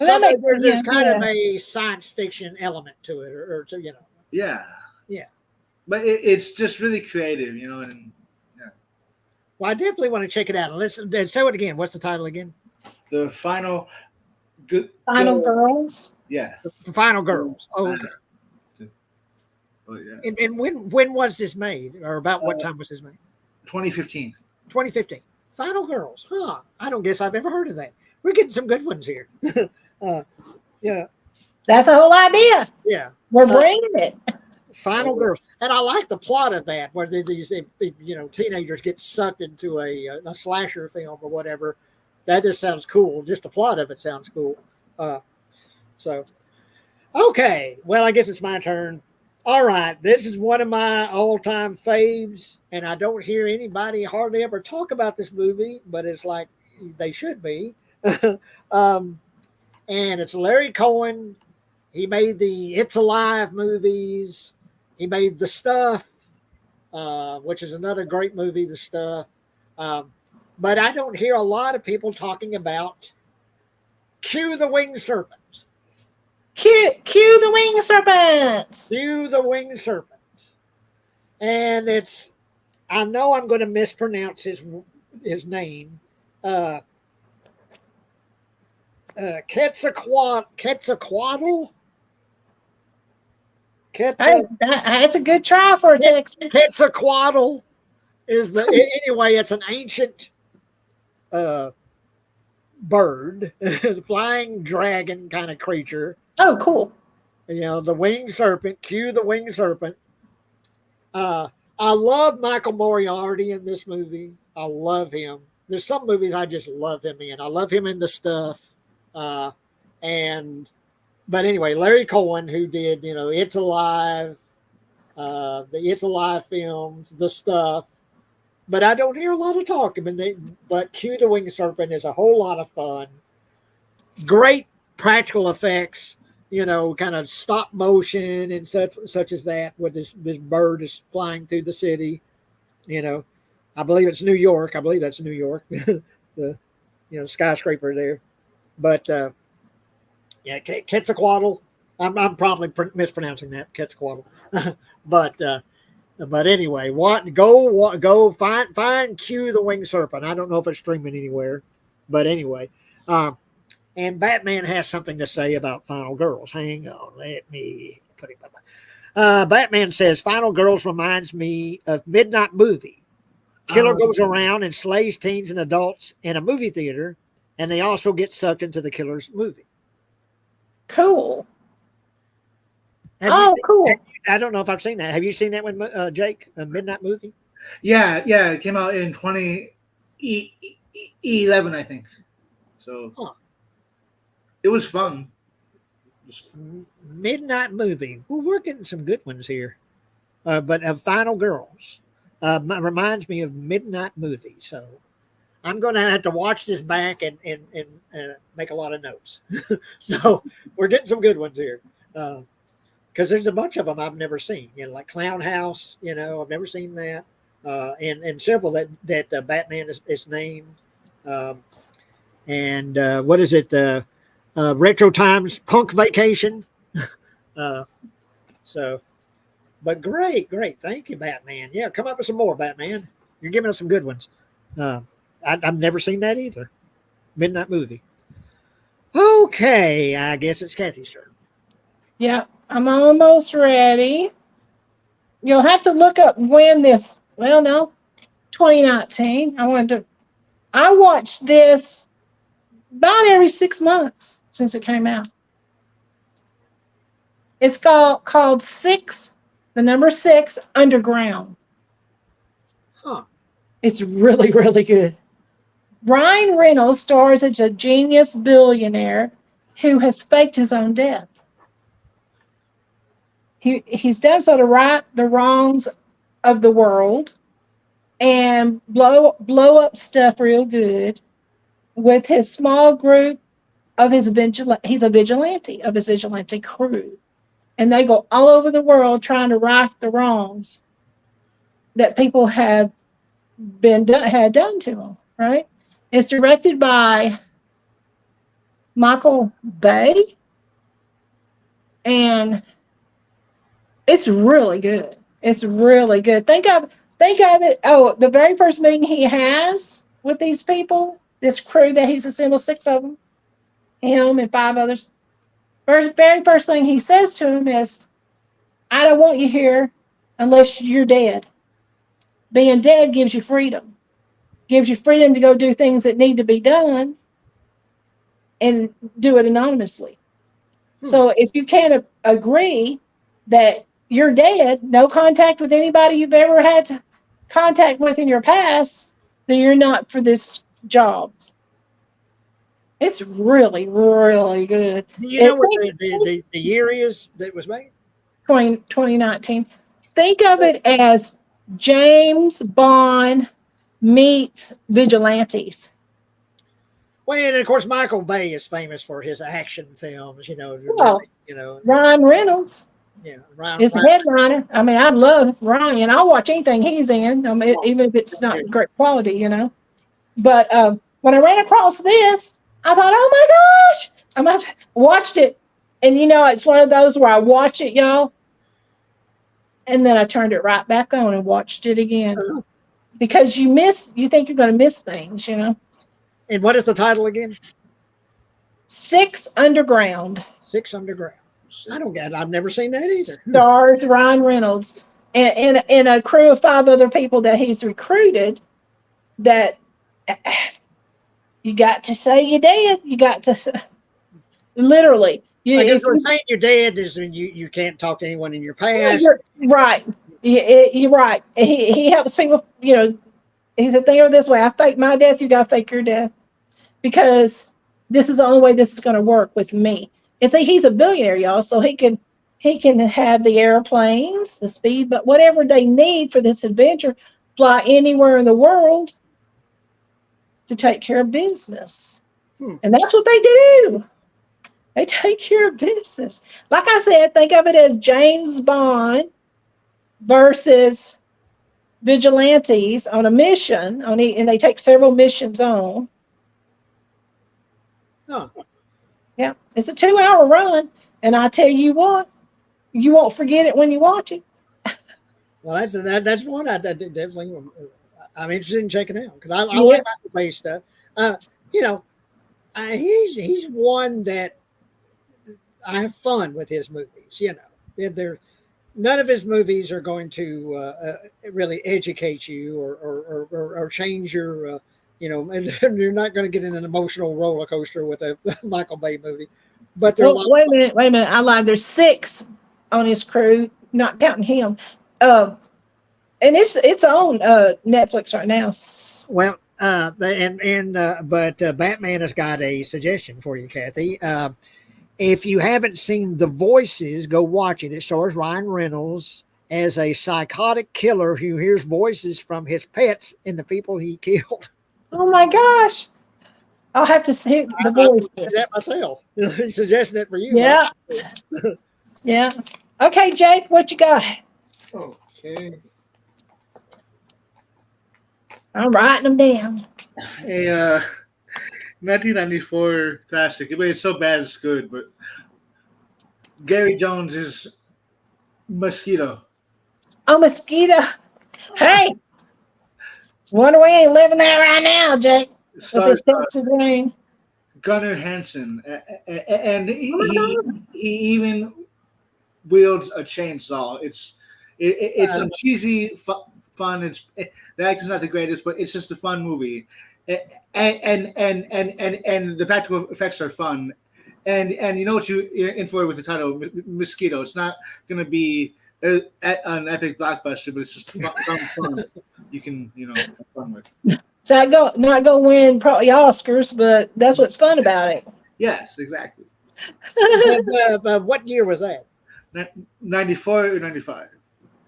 So there's kind of a science fiction element to it, or to Yeah. Yeah. But it's just really creative, and yeah. Well, I definitely want to check it out. Let's say it again. What's the title again? The Final Girls. Yeah. The Final Girls. Oh, okay. Oh, yeah. And when was this made, or about what time was this made? 2015. 2015. Final Girls. Huh. I don't guess I've ever heard of that. We're getting some good ones here. Yeah. That's the whole idea. Yeah. We're bringing it. Final Girls. And I like the plot of that, where these teenagers get sucked into a slasher film or whatever. That just sounds cool. Just the plot of it sounds cool. So, okay. Well, I guess it's my turn. All right. This is one of my all-time faves, and I don't hear anybody hardly ever talk about this movie, but it's like they should be. And it's Larry Cohen. He made the It's Alive movies. He made The Stuff, which is another great movie, The Stuff. But I don't hear a lot of people talking about Q the Winged Serpent. Cue the Winged Serpents. Q the Winged Serpent. And I know I'm going to mispronounce his name. Quetzalcoatl. That's a good try for a Texan. Quetzalcoatl is anyway. It's an ancient bird, flying dragon kind of creature. Oh, cool. The winged serpent. Q the Winged Serpent. I love Michael Moriarty in this movie. I love him. There's some movies I just love him in. I love him in The Stuff. But anyway, Larry Cohen, who did, It's Alive, the It's Alive films, The Stuff. But I don't hear a lot of talk. But Q the Winged Serpent is a whole lot of fun. Great practical effects, kind of stop motion and such as that, with this bird is flying through the city. I believe it's New York. I believe that's New York, the skyscraper there. But Quetzalcoatl. I'm probably mispronouncing that, Quetzalcoatl. But anyway, go find Q the Winged Serpent. I don't know if it's streaming anywhere, but anyway. And Batman has something to say about Final Girls. Hang on, let me put it. Batman says Final Girls reminds me of Midnight Movie. Killer goes around and slays teens and adults in a movie theater, and they also get sucked into the killer's movie. Cool. Cool. I don't know if I've seen that. Have you seen that one, Jake? A Midnight Movie? Yeah. It came out in 2011, I think. So it was fun. Midnight Movie. Well, we're getting some good ones here. But Final Girls reminds me of Midnight Movie. So I'm going to have to watch this back and make a lot of notes. So we're getting some good ones here. Because there's a bunch of them I've never seen, like Clown House, I've never seen that. And several that Batman is named. And what is it? Retro Times Punk Vacation. But great. Thank you, Batman. Yeah, come up with some more, Batman. You're giving us some good ones. I've never seen that either. Midnight movie. Okay, I guess it's Kathy's turn. Yeah, I'm almost ready. You'll have to look up when this, 2019. I watched this about every 6 months since it came out. It's called 6, the number 6, Underground. Huh. It's really, really good. Ryan Reynolds stars as a genius billionaire who has faked his own death. He's done so to right the wrongs of the world and blow up stuff real good with his small group of he's a vigilante of his vigilante crew. And they go all over the world trying to right the wrongs that people had done to them, right? It's directed by Michael Bay, and it's really good. It's really good. Think of it. Oh, the very first meeting he has with these people, this crew that he's assembled, 6 of them, him and 5 others. Very first thing he says to him is, "I don't want you here unless you're dead. Being dead gives you freedom. Gives you freedom to go do things that need to be done and do it anonymously. So if you can't agree that you're dead, no contact with anybody you've ever had contact with in your past, then you're not for this job." It's really, really good. Do you know what the year is that it was made? 2019. Think of it as James Bond meets Vigilantes. Well, and of course, Michael Bay is famous for his action films. Well, Ryan Reynolds is the headliner. I mean, I love Ryan. I'll watch anything he's in, even if it's not great quality, But when I ran across this, I thought, oh my gosh, watched it. And it's one of those where I watch it, y'all, and then I turned it right back on and watched it again. Because you think you're going to miss things, And what is the title again? 6 Underground. 6 Underground. I've never seen that either. Stars Ryan Reynolds and a crew of 5 other people that he's recruited. That you got to say you're dead. You got to say, literally. I guess what saying you're dead is when you can't talk to anyone in your past. Right. You're right. He helps people, he said, think of it this way. I fake my death. You got to fake your death. Because this is the only way this is going to work with me. And see, he's a billionaire, y'all. So he can have the airplanes, the speed, but whatever they need for this adventure, fly anywhere in the world to take care of business. And that's what they do. They take care of business. Like I said, think of it as James Bond versus vigilantes on a mission, and they take several missions on. Yeah, it's a 2-hour run, and I tell you what, you won't forget it when you watch it. Well, that's one I definitely I'm interested in checking out because I like Michael Bay stuff. He's one that I have fun with his movies. They're none of his movies are going to really educate you or change your, and you're not going to get in an emotional roller coaster with a Michael Bay movie. But wait a minute. I lied. There's 6 on his crew, not counting him. And it's on Netflix right now. Well, but Batman has got a suggestion for you, Kathy. If you haven't seen The Voices, go watch it. It stars Ryan Reynolds as a psychotic killer who hears voices from his pets and the people he killed. Oh my gosh. I'll have to see the I would do voices. that myself. He's suggesting it for you. Yeah. Yeah. Okay, Jake, what you got? Okay. I'm writing them down. A 1994 classic. I mean, it's so bad it's good, but Gary Jones is Mosquito. Oh, mosquito. Hey, wonder we ain't living there right now, Jake. With Stars this Texas rain. Gunnar Hansen, and he even wields a chainsaw. It's a cheesy fun. The acting's not the greatest, but it's just a fun movie, and the practical effects are fun, and you know what you're in for with the title Mosquito. It's not going to be an epic blockbuster, but it's just fun. You can have fun with. So not go win probably Oscars, but that's what's fun about it. Yes, exactly. What year was that? 94 or 95.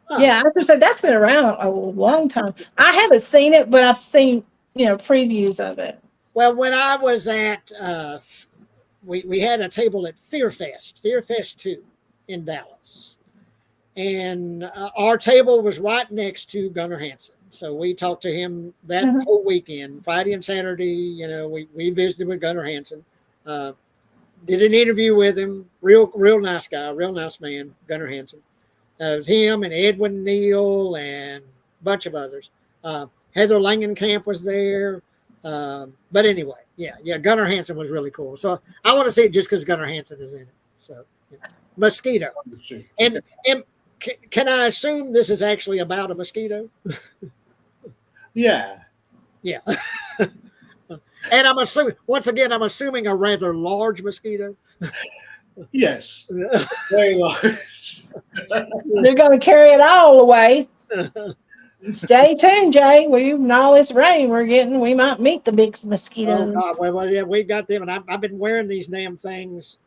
Oh. Yeah, I was gonna say that's been around a long time. I haven't seen it, but I've seen previews of it. Well, when I was at, we had a table at Fear Fest 2 in Dallas. And our table was right next to Gunnar Hansen. So we talked to him that whole weekend, Friday and Saturday. We visited with Gunnar Hansen, did an interview with him. Real nice guy, real nice man, Gunnar Hansen. Him and Edwin Neal and a bunch of others. Heather Langenkamp was there. But anyway, yeah, Gunnar Hansen was really cool. So I want to see it just because Gunnar Hansen is in it. So Mosquito. And can I assume this is actually about a mosquito? Yeah. Yeah. And I'm assuming a rather large mosquito. Yes. Very large. They're going to carry it all away. Stay tuned, Jay. In all this rain we're getting, we might meet the big mosquitoes. Oh, God. Well, yeah, we got them, and I've been wearing these damn things.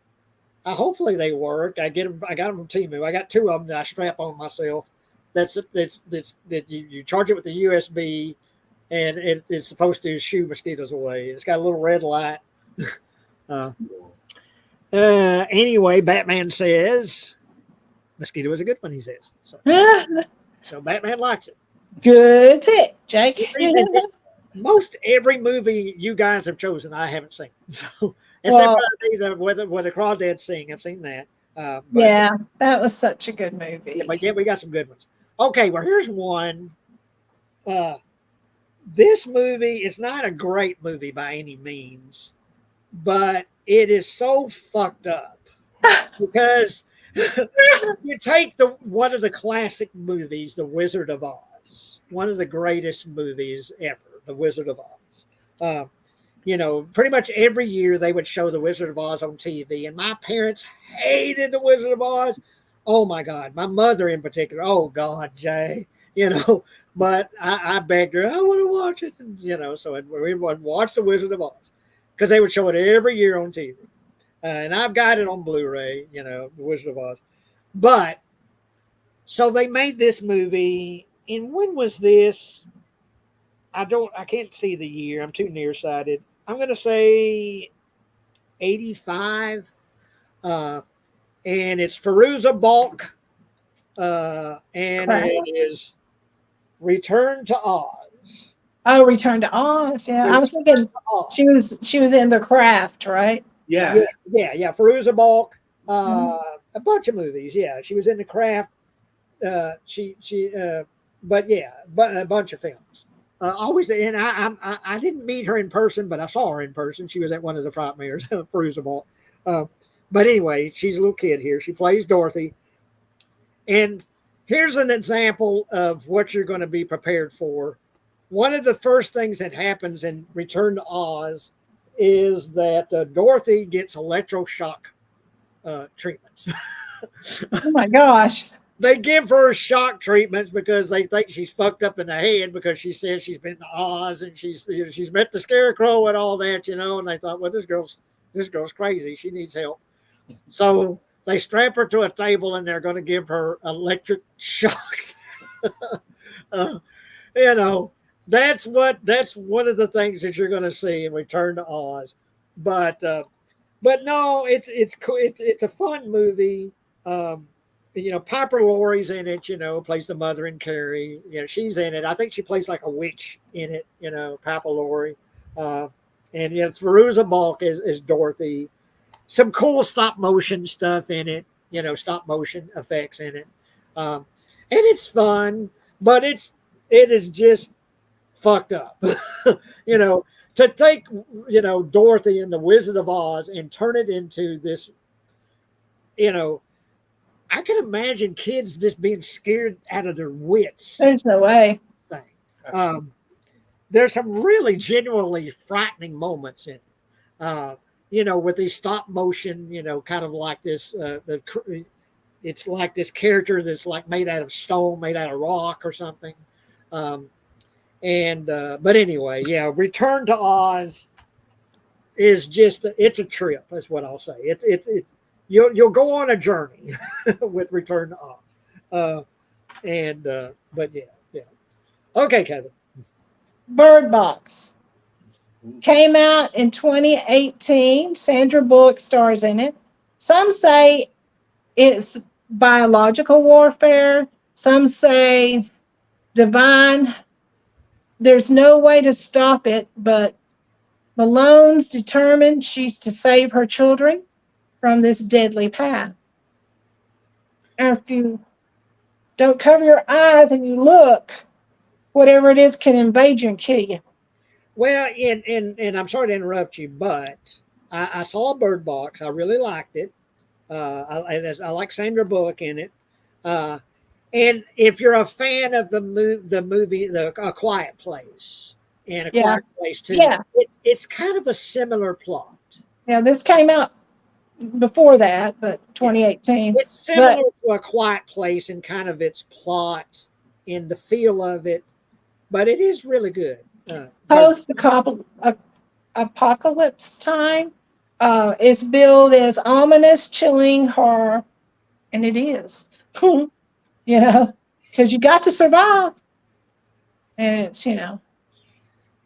Hopefully they work. I got them from Temu. I got 2 of them that I strap on myself. That's you charge it with the USB, and it's supposed to shoo mosquitoes away. It's got a little red light. Anyway, Batman says mosquito is a good one. He says so. Batman likes it. Good pick, Jake. Most every movie you guys have chosen, I haven't seen. So except for where the Crawdads sing, I've seen that. Yeah, that was such a good movie. But yeah, we got some good ones. Okay, well here's one. This movie is not a great movie by any means, but it is so fucked up because you take one of the classic movies, The Wizard of Oz, one of the greatest movies ever, The Wizard of Oz. Pretty much every year they would show The Wizard of Oz on TV, and my parents hated The Wizard of Oz. Oh my God, my mother in particular. Oh God, Jay, but I begged her, I want to watch it, and, so we would watch The Wizard of Oz because they would show it every year on TV. And I've got it on Blu-ray, The Wizard of Oz. But so they made this movie, and when was this? I can't see the year. I'm too nearsighted. I'm going to say 85. And it's Fairuza Balk. And it is Return to Oz. Oh, Return to Oz. Yeah, I was thinking she was in The Craft, right? Yeah. Fairuza Balk. A bunch of movies. Yeah, she was in The Craft. But a bunch of films. Always, and I didn't meet her in person, but I saw her in person. She was at one of the premieres, Fairuza Balk. But anyway, she's a little kid here. She plays Dorothy. And here's an example of what you're going to be prepared for. One of the first things that happens in Return to Oz is that Dorothy gets electroshock treatments. Oh my gosh. They give her shock treatments because they think she's fucked up in the head because she says she's been to Oz and she's met the Scarecrow and all that, and they thought, well, this girl's crazy. She needs help. So they strap her to a table and they're going to give her electric shocks. that's one of the things that you're going to see in Return to Oz. But no, it's cool. It's a fun movie. Piper Laurie's in it. Plays the mother in Carrie. She's in it. I think she plays like a witch in it. Piper Laurie, and Veruza Balk is Dorothy. Some cool stop motion stuff in it. Stop motion effects in it, and it's fun. But it is just fucked up. To take Dorothy and the Wizard of Oz and turn it into this, I can imagine kids just being scared out of their wits. There's no way. Thing. There's some really genuinely frightening moments in it. With these stop motion, kind of like this. It's like this character that's like made out of stone, made out of rock or something. But anyway, yeah, Return to Oz is it's a trip. That's what I'll say. You'll go on a journey with Return to Oz. But yeah. Okay, Kevin. Bird Box came out in 2018. Sandra Bullock stars in it. Some say it's biological warfare. Some say divine. There's no way to stop it, but Malone's determined she's to save her children from this deadly path. And if you don't cover your eyes and you look, whatever it is can invade you and kill you. Well, and I'm sorry to interrupt you, but I saw Bird Box. I really liked it. I like Sandra Bullock in it. And if you're a fan of the movie, A Quiet Place, and A Quiet Place too, it's kind of a similar plot. Yeah, this came out before that, but 2018. It's similar to A Quiet Place in kind of its plot, in the feel of it, but it is really good. Post-apocalypse time is billed as ominous, chilling horror, and it is. Because you got to survive, and it's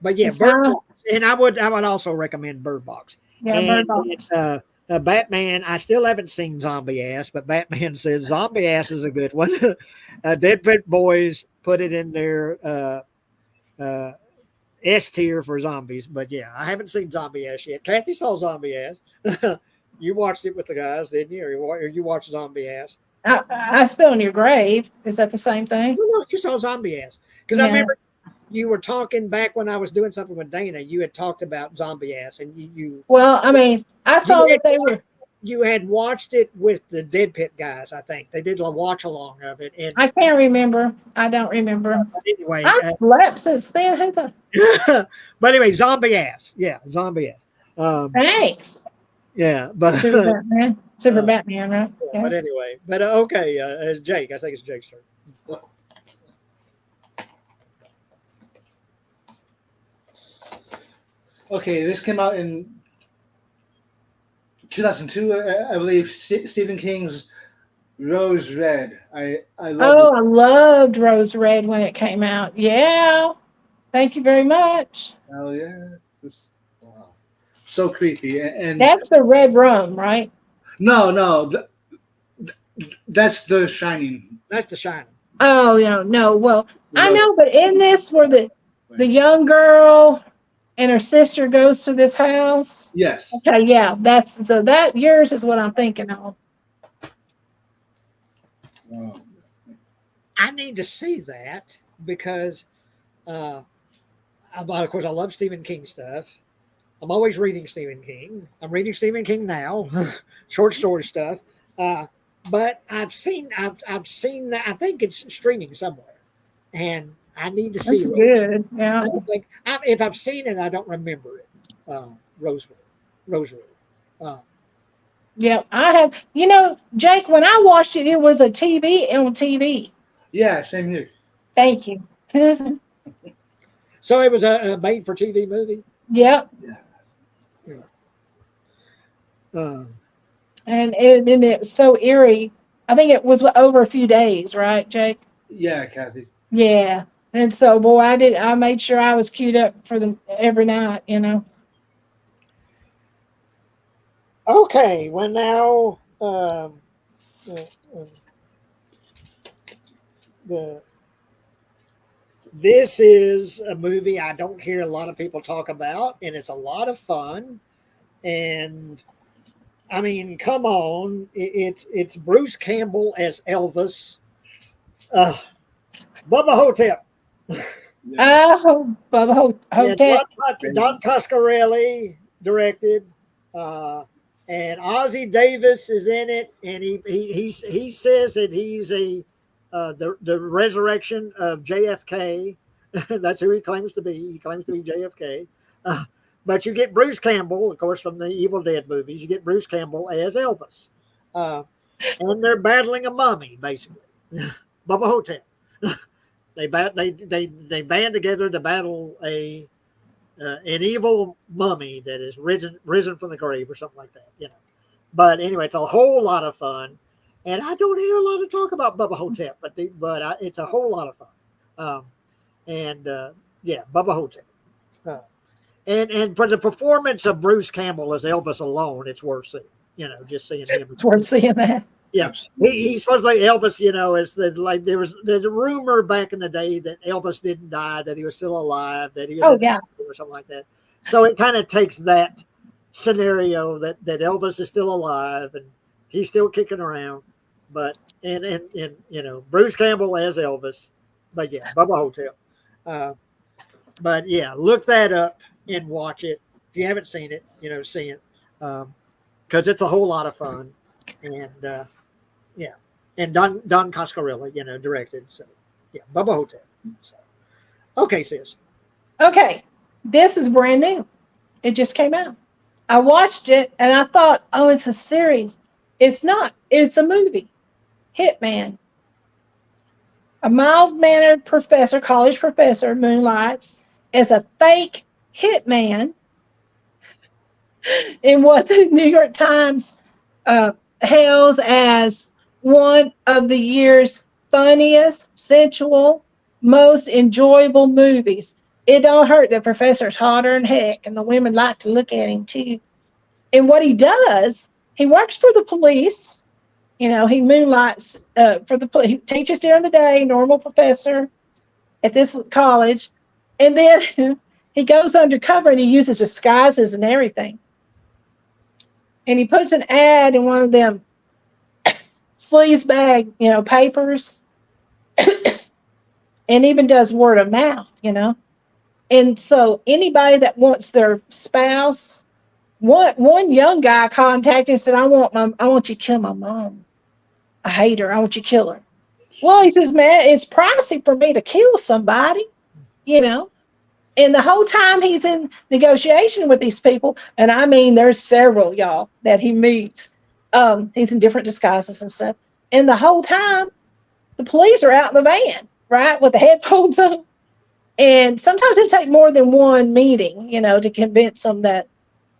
But yeah, Bird Box, and I would also recommend Bird Box. Yeah, Bird Box. Batman. I still haven't seen Zombie Ass, but Batman says Zombie Ass is a good one. Dead Pit Boys put it in their S tier for zombies, but yeah, I haven't seen Zombie Ass yet. Kathy saw Zombie Ass. You watched it with the guys, didn't you? Or you watched Zombie Ass? I Spit on Your Grave. Is that the same thing? No, you saw Zombie Ass. Because I remember you were talking back when I was doing something with Dana. You had talked about Zombie Ass, and you. Well, I mean, I saw that they were. You had watched it with the Dead Pit guys, I think. They did a watch along of it, and I can't remember. I don't remember. Anyway, I slept since then. Who the? But anyway, Zombie Ass. Yeah, Zombie Ass. Thanks. Yeah, but Super Batman. Super Batman, right? Yeah. But anyway, okay, Jake. I think it's Jake's turn. Okay, this came out in 2002, I believe. Stephen King's Rose Red. I loved Rose Red when it came out. Yeah. Thank you very much. Oh yeah. Wow. So creepy. And that's the red rum, right? No. That's The Shining. That's The Shining. Oh no. Well, I know, but in this where the young girl and her sister goes to this house. Yes. Okay, yeah, that yours is what I'm thinking of. Oh. I need to see that because, of course, I love Stephen King stuff. I'm always reading Stephen King. I'm reading Stephen King now, short story stuff. But I've seen that. I think it's streaming somewhere, and I need to see That's it. Good. Yeah. I don't think if I've seen it, I don't remember it. Rosewood. Yeah, I have. Jake, when I watched it, it was a TV on TV. Yeah, same here. Thank you. So it was a made-for-TV movie. Yep. Yeah. And it was so eerie. I think it was over a few days, right, Jake? Yeah, Kathy. Yeah. And so, boy, I made sure I was queued up for the every night, you know. Okay, well now uh, um, the this is a movie I don't hear a lot of people talk about, and it's a lot of fun. And I mean, come on, it's Bruce Campbell as Elvis, uh, Bubba Hotep. Yeah. Oh, Bubba Yeah, Hotel. Don Coscarelli directed, and Ozzie Davis is in it, and he says that he's the resurrection of JFK. That's who he claims to be. He claims to be JFK. But you get Bruce Campbell, of course, from the Evil Dead movies. You get Bruce Campbell as Elvis, uh, and they're battling a mummy, basically. Bubba Hotep. They band together to battle an evil mummy that is risen from the grave or something like that, you know. But anyway, it's a whole lot of fun, and I don't hear a lot of talk about Bubba Hotep, it's a whole lot of fun. And yeah, Bubba Hotep, uh, and for the performance of Bruce Campbell as Elvis alone, it's worth seeing. You know, just seeing him. It's worth seeing that. Yeah, he's supposed to play Elvis. You know, as like there's a rumor back in the day that Elvis didn't die, that he was still alive, that he was or something like that. So it kind of takes that scenario that Elvis is still alive and he's still kicking around, but and you know Bruce Campbell as Elvis, but yeah, Bubba Hotep. But yeah, look that up and watch it if you haven't seen it. You know, see it because it's a whole lot of fun and. Yeah, and Don Coscarelli, you know, directed. So, yeah, Bubba Hotep. So, okay, sis. Okay, this is brand new. It just came out. I watched it and I thought, oh, it's a series. It's not. It's a movie. Hitman. A mild-mannered professor, college professor, moonlights as a fake hitman in what the New York Times hails as one of the year's funniest, sensual, most enjoyable movies. It don't hurt the professor's hotter than heck, and the women like to look at him too. And what he does, he works for the police. You know, he moonlights for the police. He teaches during the day, normal professor at this college, and then he goes undercover and he uses disguises and everything. And he puts an ad in one of them sleaze bag, you know, papers, and even does word of mouth, you know. And so anybody that wants their spouse, one young guy contacted and said, I want you to kill my mom. I hate her. I want you to kill her. Well, he says, man, it's pricey for me to kill somebody, you know. And the whole time he's in negotiation with these people, and I mean, there's several y'all that he meets. He's in different disguises and stuff. And the whole time, the police are out in the van, right, with the headphones on. And sometimes it takes more than one meeting, you know, to convince them that,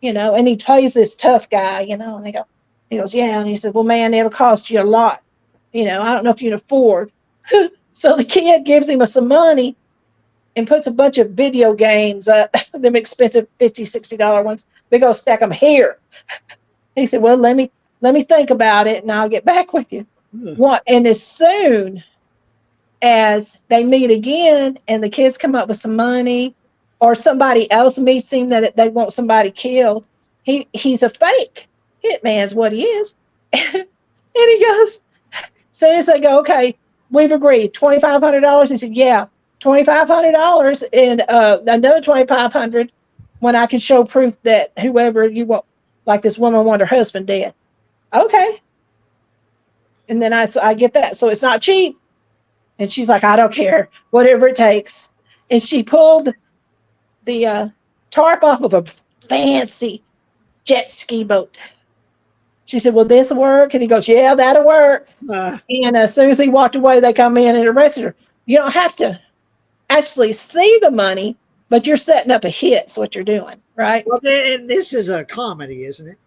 you know, and he plays this tough guy, you know, and he goes, yeah. And he said, well, man, it'll cost you a lot. You know, I don't know if you can afford. So the kid gives him some money and puts a bunch of video games, them expensive $50, $60 ones, big old stack them here. He said, well, let me think about it and I'll get back with you. What? And as soon as they meet again and the kids come up with some money or somebody else meets him that they want somebody killed, he's a fake hitman's what he is. And he goes, as soon as they go, okay, we've agreed, $2,500. He said, yeah, $2,500 and another $2,500 when I can show proof that whoever you want, like this woman wanted her husband dead. Okay. And then I get that. So it's not cheap. And she's like, I don't care, whatever it takes. And she pulled the tarp off of a fancy jet ski boat. She said, will this work? And he goes, yeah, that'll work. And as soon as he walked away, they come in and arrested her. You don't have to actually see the money, but you're setting up a hit. Is what you're doing, right? Well, and this is a comedy, isn't it?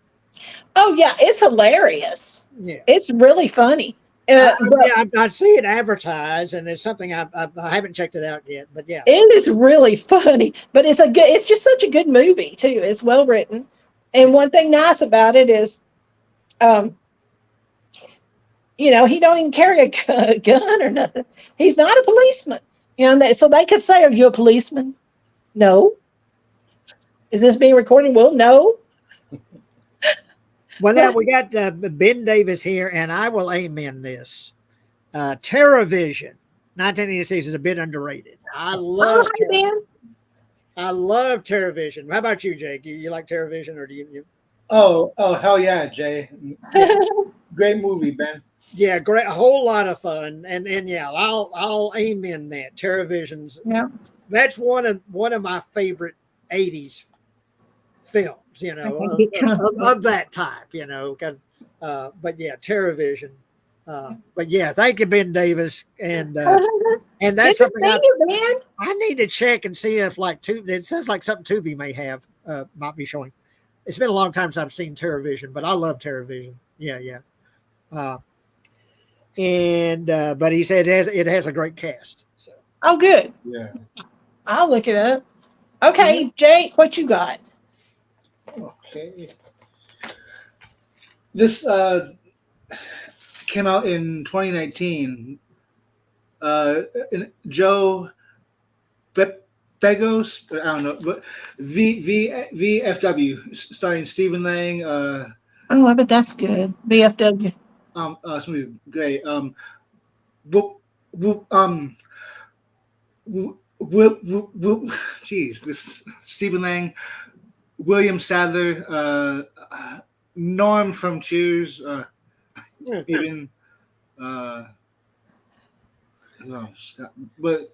Oh, yeah, it's hilarious. Yeah. It's really funny. But Yeah, I see it advertised, and it's something I haven't checked it out yet. But yeah, it is really funny. But it's just such a good movie too. It's well written, and one thing nice about it is, um, he don't even carry a gun or nothing. He's not a policeman. So they could say, "Are you a policeman?" No. Is this being recorded? Well, no. well, now we got Ben Davis here, and I will amen this. TerraVision, 1986 is a bit underrated. I love Hi, Ben. I love TerraVision. How about you, Jake? You like TerraVision, or do you? Oh, hell yeah, Jay. Yeah, great movie, Ben. Yeah, great, a whole lot of fun, and yeah, I'll amen that. TerraVision's Yeah. that's one of my favorite '80s films. Of that type. But yeah, TerraVision. But yeah, thank you, Ben Davis, and Good that's to something see you, Ben. I need to check and see if it sounds like something Tubi may have might be showing. It's been a long time since I've seen TerraVision, but I love TerraVision. Yeah, yeah. But he said it has a great cast. So Oh, good. Yeah. I'll look it up. Okay, Jake, what you got? Okay. This came out in 2019. Joe Begos, I don't know, but VFW, starring Stephen Lang. Oh, I bet that's good. BFW. This movie's great. Whoop, whoop, Jeez, this Stephen Lang, William Sadler, Norm from Cheers, even no, but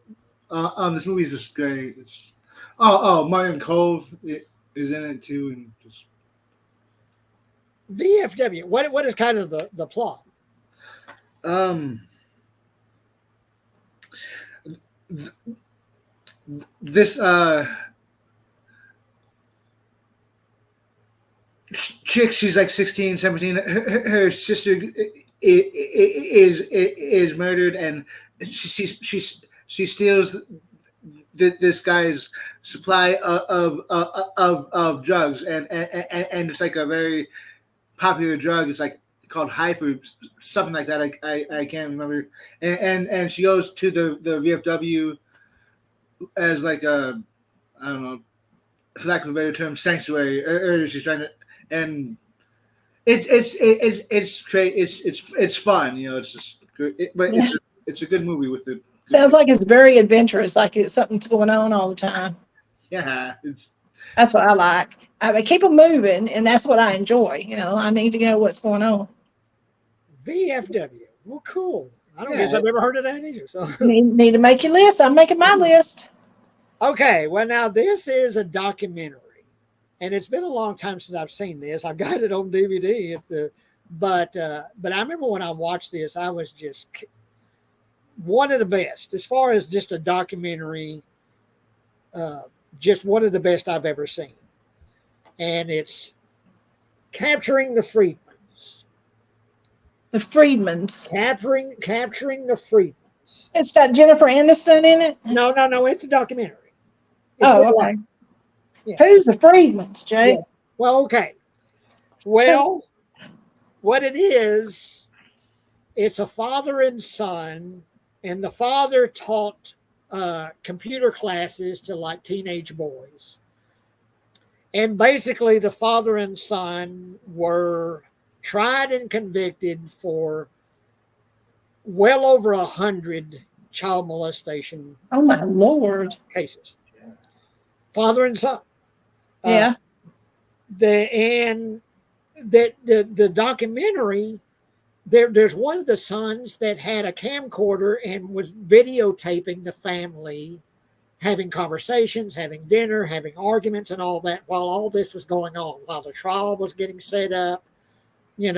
this movie is just great. It's Martin Cove is in it too, and just VFW. What is kind of the plot? This chick, she's like 16, 17. Her sister is murdered, and she steals this guy's supply of drugs, and it's like a very popular drug. It's like called Hyper, something like that. I can't remember. And she goes to the VFW as like a, I don't know, for lack of a better term, sanctuary. Or she's trying to, and it's great. It's fun. It's just good. But Yeah. it's a good movie with it. Sounds like it's very adventurous, like it's something's going on all the time. Yeah, That's what I like. I mean, keep them moving, and that's what I enjoy. I need to know what's going on. VFW. Well, cool. I don't guess I've ever heard of that either. So Need to make your list. I'm making my list. okay, well now this is a documentary, and it's been a long time since I've seen this. I've got it on DVD but I remember when I watched this, I was just one of the best as far as just a documentary. Just one of the best I've ever seen, and it's Capturing the Freedmans. The Freedmans. Capturing the Freedmans. It's got Jennifer Aniston in it. No, it's a documentary. Okay. Yeah. Who's the Freedmans, Jay? Yeah. Well, okay. Well, what it is, it's a father and son, and the father taught computer classes to like teenage boys. And basically, the father and son were tried and convicted for well over 100 child molestation. Oh my Lord! Cases. Father and son. Yeah. The documentary. There's one of the sons that had a camcorder and was videotaping the family having conversations, having dinner, having arguments, and all that while all this was going on, while the trial was getting set up. They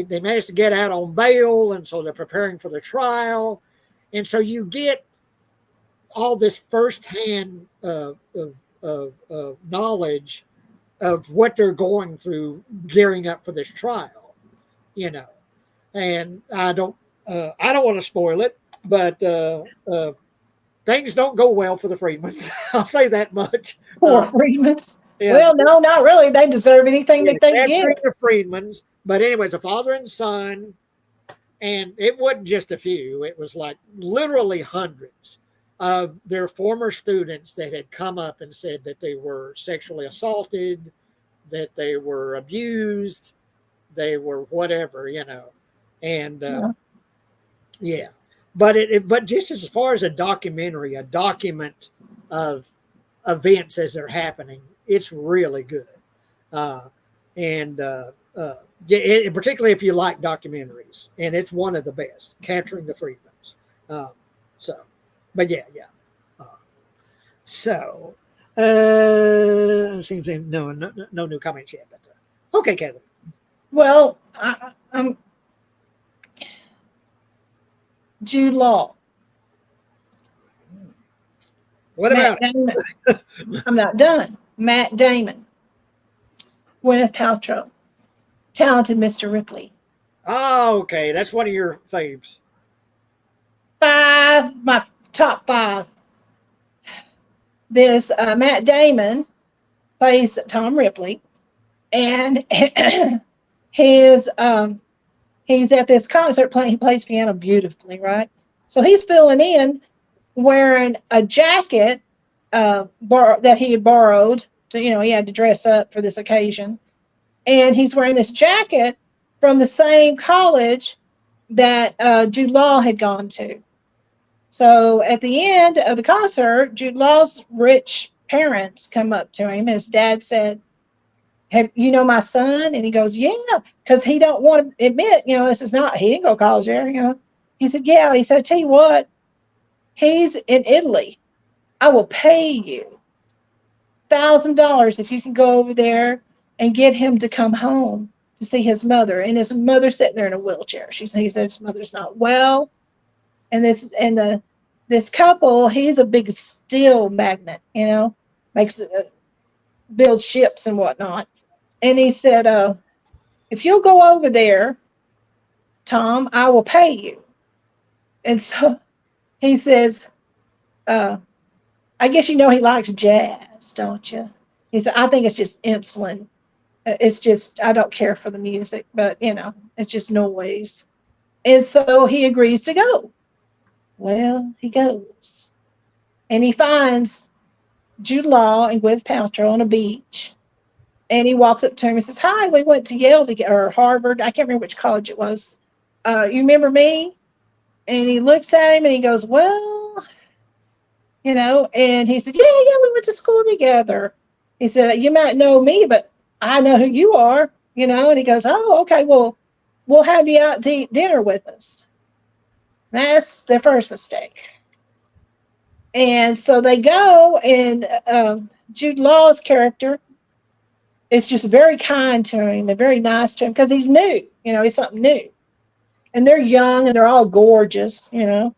managed to get out on bail, and so they're preparing for the trial, and so you get all this firsthand knowledge of what they're going through, gearing up for this trial. and I don't want to spoil it, but things don't go well for the Freedmans. I'll say that much. Poor Freedmans. Yeah, Well, no, not really. They deserve anything yeah, that they bad get. for the Freedmans. But anyway, it's a father and son, and it wasn't just a few. It was like literally hundreds of their former students that had come up and said that they were sexually assaulted, that they were abused, they were whatever, and Yeah. yeah. But just as far as a documentary, a document of events as they're happening, it's really good. And yeah, particularly if you like documentaries, and it's one of the best, Capturing the Freedmans. So, but yeah. Uh, so, seems no new comments yet. But okay, Kevin. Well, I'm Jude Law. What about Matt Damon. I'm not done. Matt Damon. Gwyneth Paltrow. Talented Mr. Ripley. Oh, okay, that's one of your faves. My top 5. This Matt Damon plays Tom Ripley, and his he's at this concert playing. He plays piano beautifully, right? So he's filling in, wearing a jacket that he had borrowed. To, he had to dress up for this occasion, and he's wearing this jacket from the same college that Jude Law had gone to. So at the end of the concert, Jude Law's rich parents come up to him, and his dad said, "Have you know my son?" And he goes, "Yeah," because he don't want to admit, this is not. He didn't go to college there. He said, "Yeah." He said, "I tell you what, he's in Italy. I will pay you $1,000 if you can go over there and get him to come home to see his mother." And his mother's sitting there in a wheelchair. He said his mother's not well. And this couple, he's a big steel magnet, makes builds ships and whatnot. And he said, "If you'll go over there, Tom, I will pay you." And so he says, "I guess he likes jazz, don't you?" He said, "I think it's just insulin. It's just I don't care for the music, but it's just noise." And so he agrees to go. Well, he goes, and he finds Jude Law and Gwyneth Paltrow on a beach. And he walks up to him and says, "Hi, we went to Yale or Harvard. I can't remember which college it was. You remember me?" And he looks at him and he goes, "Well," and he said, "Yeah, we went to school together." He said, "You might know me, but I know who you are," and he goes, "Oh, okay, well, we'll have you out to eat dinner with us." That's their first mistake. And so they go, and Jude Law's character is just very kind to him and very nice to him because he's new, he's something new. And they're young and they're all gorgeous, and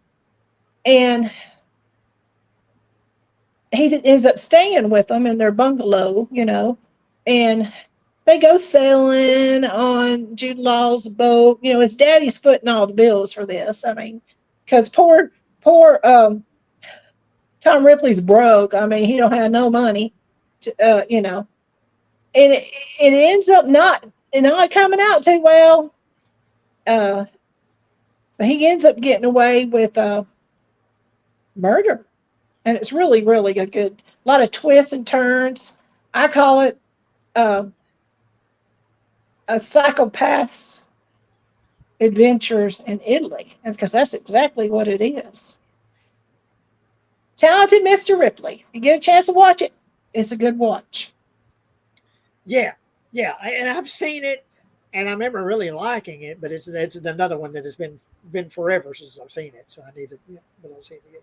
he ends up staying with them in their bungalow, and they go sailing on Jude Law's boat. His daddy's footing all the bills for this. I mean, because poor Tom Ripley's broke. I mean, he don't have no money, and it ends up not coming out too well. But he ends up getting away with murder, and it's really, really a lot of twists and turns. I call it a psychopath's adventures in Italy, because that's exactly what it is. Talented Mr. Ripley. If you get a chance to watch it, it's a good watch. Yeah, and I've seen it, and I remember really liking it. But it's another one that has been forever since I've seen it, so I need to. But I'll see it again.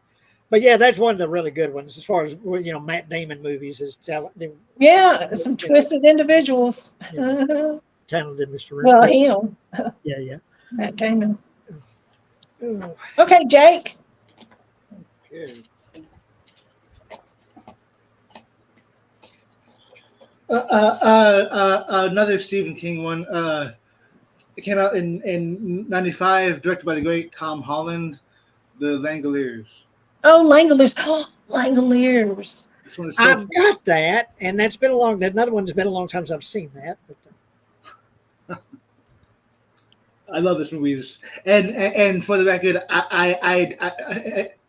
But yeah, that's one of the really good ones as far as Matt Damon movies is talented. Yeah, some twisted individuals. Yeah. Talented Mr. Ripley. Well, him. Yeah. Matt Damon. Ooh. Okay, Jake. Okay. Another Stephen King one. It came out in '95, directed by the great Tom Holland. The Langoliers. Oh, Langoliers. Oh, Langoliers. This one is so I've got that, and that's been a long. Another one's been a long time since I've seen that. But I love this movie. And for the record,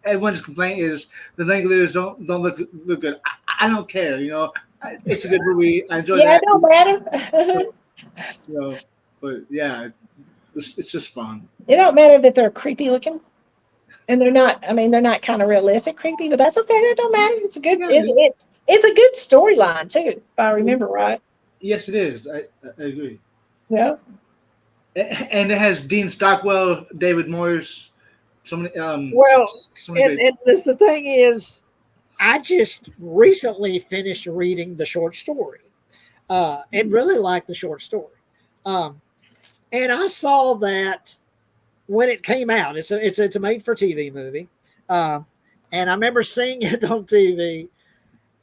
everyone's complaint is the Langoliers don't look good. I don't care. You know, it's a good movie. I enjoy Yeah, that. it don't matter. You know, but yeah, it's just fun. It don't matter that they're creepy looking. And they're not, I mean, they're not kind of realistic creepy, but that's okay. That don't matter. It's a good, it's a good storyline too, if I remember right. Yes, it is. I agree. Yeah. And it has Dean Stockwell, David Morse, so many. well, so many and the thing is, I just recently finished reading the short story, and really liked the short story. And I saw that when it came out. It's a made for TV movie, and I remember seeing it on TV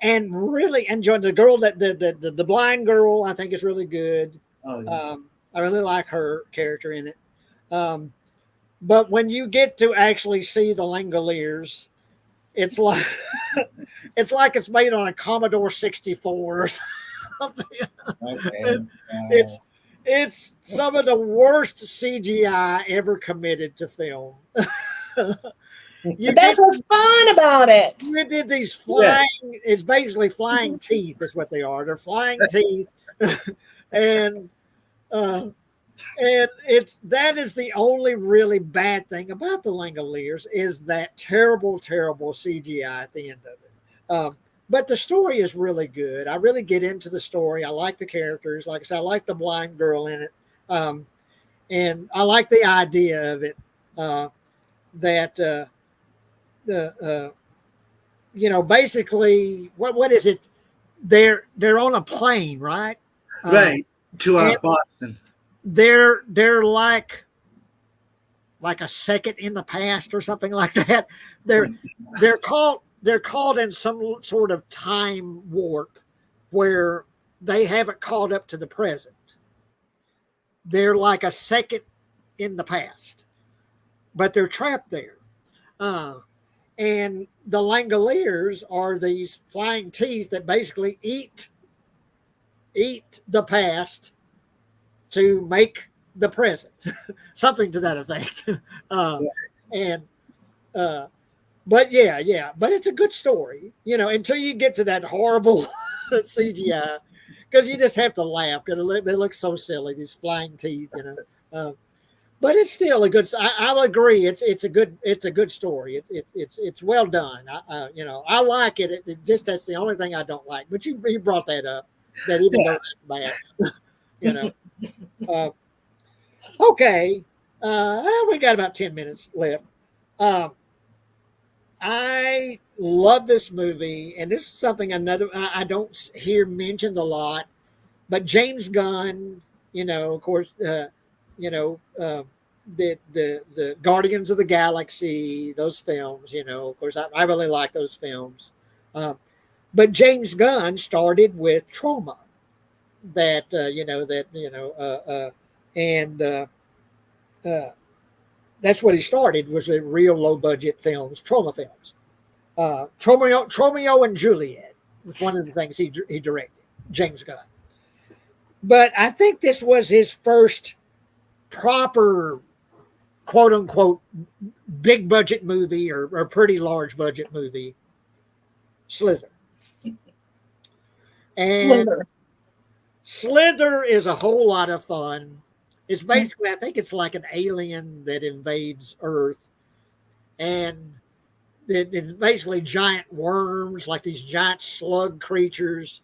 and really enjoying the girl that the blind girl. I think is really good. Oh, yeah. I really like her character in it. But when you get to actually see the Langoliers, it's like it's made on a Commodore 64 or something. Okay. It's some of the worst CGI ever committed to film. But that's what's fun about it. You did these flying. Yeah. It's basically flying teeth, is what they are. They're flying teeth, and that is the only really bad thing about the Langoliers is that terrible CGI at the end of it. But the story is really good. I really get into the story. I like the characters. Like I said, I like the blind girl in it, and I like the idea of it. That basically what is it? They're on a plane, right? Right, to Boston. They're like a second in the past or something like that. They're caught in some sort of time warp where they haven't caught up to the present. They're like a second in the past, but they're trapped there. And the Langoliers are these flying teeth that basically eat the past to make the present, something to that effect. But it's a good story, until you get to that horrible CGI, because you just have to laugh because they look so silly, these flying teeth, but it's still a good. I'll agree. It's a good story. It's well done. I like it. It just that's the only thing I don't like. But you brought that up. That even though that's bad, Okay, we got about 10 minutes left. I love this movie, and this is something I don't hear mentioned a lot. But James Gunn, of course, the Guardians of the Galaxy, those films, of course, I really like those films. But James Gunn started with Troma, that's what he started, was a real low budget films, Troma films. Tromeo and Juliet was one of the things he directed, James Gunn. But I think this was his first proper, quote unquote, big budget movie or pretty large budget movie, Slither. And Slither is a whole lot of fun. It's basically, I think it's like an alien that invades Earth, and it's basically giant worms, like these giant slug creatures,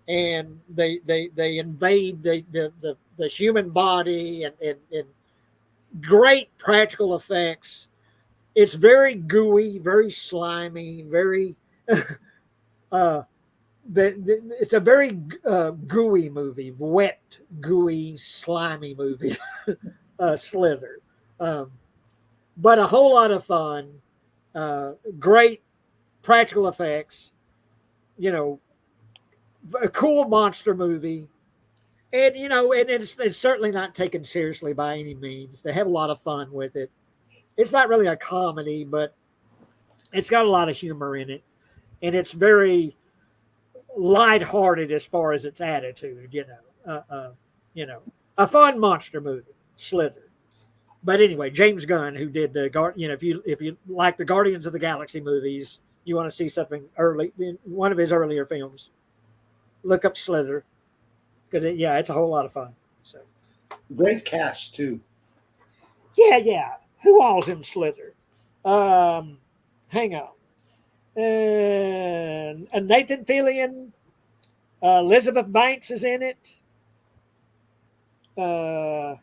and they invade the human body, and great practical effects. It's very gooey, very slimy, very it's a very gooey movie, wet, gooey, slimy movie, Slither. But a whole lot of fun, great practical effects, a cool monster movie. And you know, and it's certainly not taken seriously by any means. They have a lot of fun with it. It's not really a comedy, but it's got a lot of humor in it, and it's very lighthearted as far as its attitude. You know, a fun monster movie, Slither. But anyway, James Gunn, who did if you like the Guardians of the Galaxy movies, you want to see something early, one of his earlier films, look up Slither, because it's a whole lot of fun. So Great cast too. yeah. Who all's in Slither? Hang on. Nathan Fillion, Elizabeth Banks is in it. Michael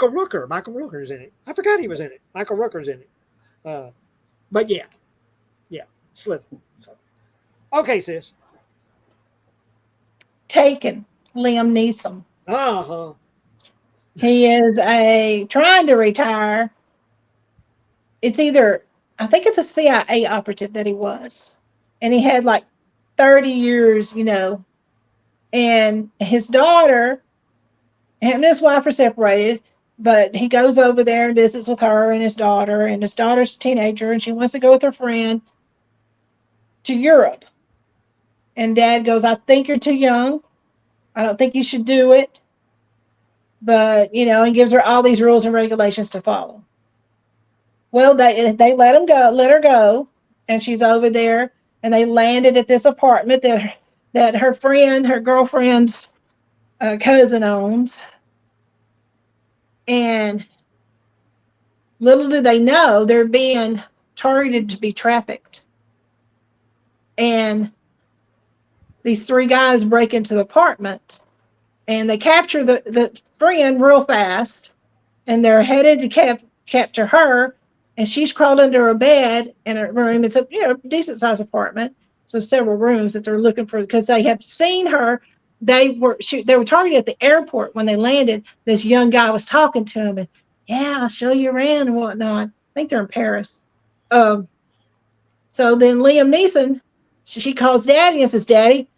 Rooker. Michael Rooker's in it. I forgot he was in it. Michael Rooker's in it. But yeah, Slither. So, okay, sis. Taken, Liam Neeson. Uh-huh. He is trying to retire. It's either, I think it's a CIA operative that he was. And he had like 30 years, and his daughter, him and his wife are separated, but he goes over there and visits with her and his daughter's a teenager, and she wants to go with her friend to Europe. And Dad goes, I think you're too young. I don't think you should do it. But, he gives her all these rules and regulations to follow. Well, they let her go, and she's over there, and they landed at this apartment that her girlfriend's cousin owns. And little do they know, they're being targeted to be trafficked. And these three guys break into the apartment, and they capture the friend real fast, and they're headed to capture her, and she's crawled under a bed in a room. It's a decent sized apartment, so several rooms that they're looking for, because they have seen her. They were targeted at the airport when they landed. This young guy was talking to them, and I'll show you around and whatnot. I think they're in Paris. So then Liam Neeson, she calls Daddy and says, Daddy,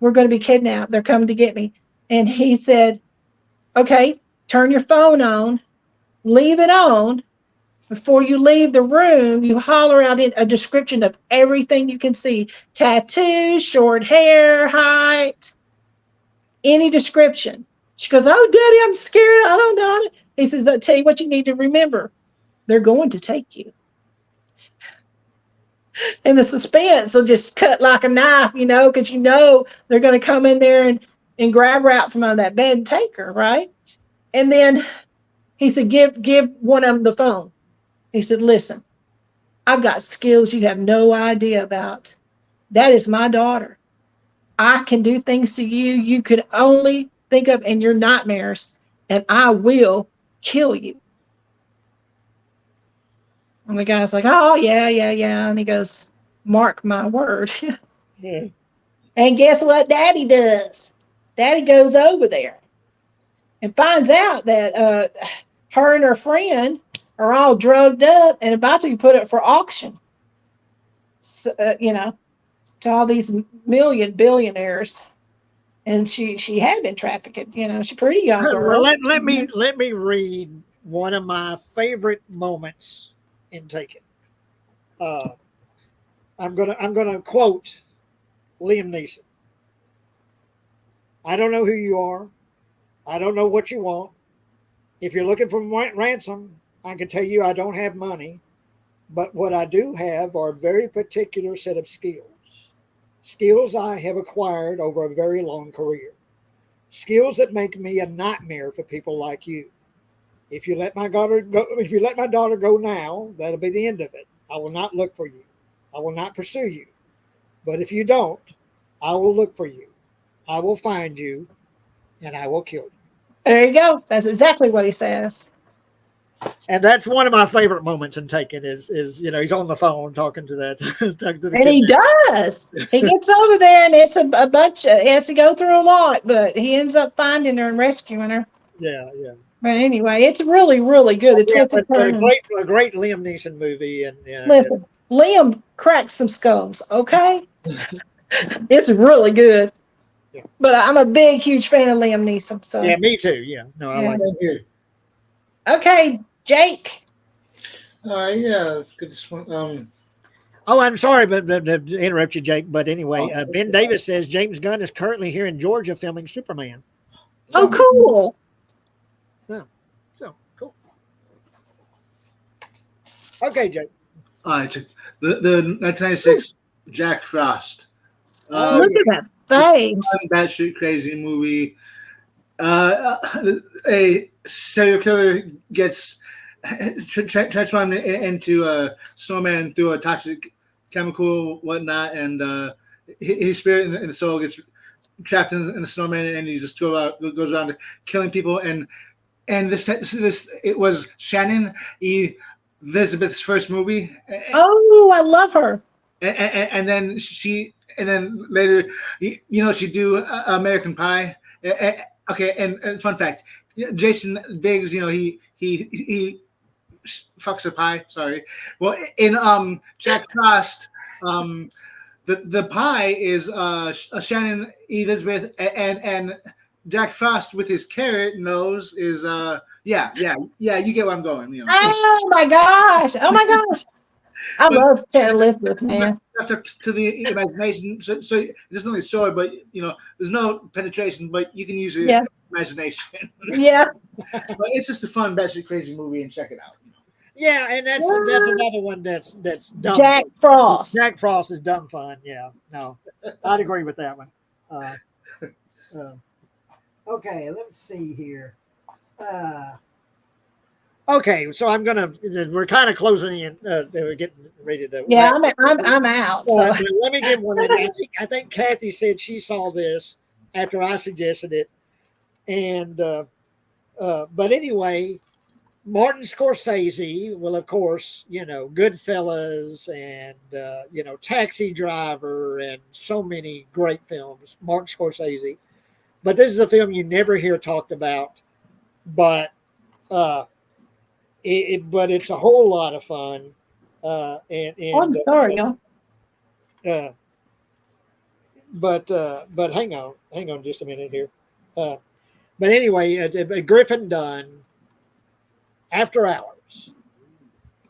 we're going to be kidnapped. They're coming to get me. And he said, okay, turn your phone on, leave it on. Before you leave the room, you holler out a description of everything you can see. Tattoos, short hair, height, any description. She goes, oh, Daddy, I'm scared. I don't know. He says, I'll tell you what you need to remember. They're going to take you. And the suspense will just cut like a knife, because they're going to come in there and grab her out from under that bed and take her, right? And then he said, give one of them the phone. He said, listen, I've got skills you have no idea about. That is my daughter. I can do things to you could only think of in your nightmares, and I will kill you. And the guy's like, oh, yeah. And he goes, mark my word. Yeah. And guess what Daddy does? Daddy goes over there and finds out that her and her friend are all drugged up and about to be put up for auction. So, to all these billionaires. And she had been trafficked. She's pretty young girl. Well, let me read one of my favorite moments in Taken. I'm gonna quote Liam Neeson. I don't know who you are. I don't know what you want. If you're looking for ransom, I can tell you I don't have money, but what I do have are a very particular set of skills I have acquired over a very long career, skills that make me a nightmare for people like you. If you let my daughter go now, that'll be the end of it. I will not look for you. I will not pursue you. But if you don't, I will look for you. I will find you, and I will kill you. There you go. That's exactly what he says. And that's one of my favorite moments in Taken is he's on the phone talking to that. And he does. He gets over there, and it's a bunch. He has to go through a lot, but he ends up finding her and rescuing her. Yeah. But anyway, it's really, really good. A great Liam Neeson movie. And listen, Liam cracks some skulls. Okay, it's really good. But I'm a big, huge fan of Liam Neeson. So Yeah, me too. Yeah, no, I Yeah. like. Thank you. okay, Jake. Yeah, good this one. Oh, I'm sorry, but to interrupt you, Jake. But anyway, Oh, Ben Davis says James Gunn is currently here in Georgia filming Superman. Oh, cool. So cool. Okay, Jake. all right, the 1996 Jack Frost. Oh, Look at that face. Batshit crazy movie. A serial killer gets transformed into a snowman through a toxic chemical, whatnot, and his spirit and the soul gets trapped in the snowman, and he just goes around killing people. And this it was Shannon Elizabeth's first movie. Oh, I love her. And then later, she do American Pie. Okay, and fun fact, Jason Biggs, he fucks a pie. Sorry. Well, in Jack Frost, the pie is Shannon Elizabeth, and Jack Frost with his carrot nose is yeah. You get where I'm going. Oh my gosh. I love Shannon Elizabeth, man. To the imagination, so it doesn't only show it, but there's no penetration, but you can use your imagination. Yeah. But it's just a fun, batshit crazy movie, and check it out. Yeah, and that's another one that's dumb. Jack Frost. Jack Frost is dumb fun. Yeah, no, I'd agree with that one. Okay, let's see here. Okay, so we're kind of closing in. We're getting ready to. Yeah, I'm out. So. Let me give one. I think Kathy said she saw this after I suggested it, and but anyway, Martin Scorsese. Well, of course, Goodfellas and Taxi Driver and so many great films. Martin Scorsese, but this is a film you never hear talked about, but. But it's a whole lot of fun. I'm sorry, y'all. But hang on just a minute here. But anyway, Griffin Dunn, After Hours.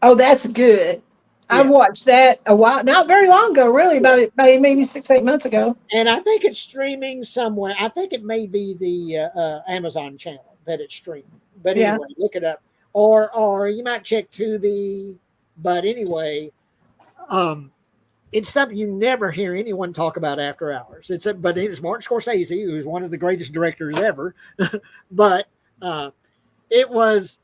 Oh, that's good. Yeah. I've watched that a while, not very long ago, really, about maybe 6-8 months ago. And I think it's streaming somewhere. I think it may be the Amazon channel that it's streaming. But anyway, look it up. Or you might check Tubi, but anyway, it's something you never hear anyone talk about After Hours. But it was Martin Scorsese, who's one of the greatest directors ever. But it was,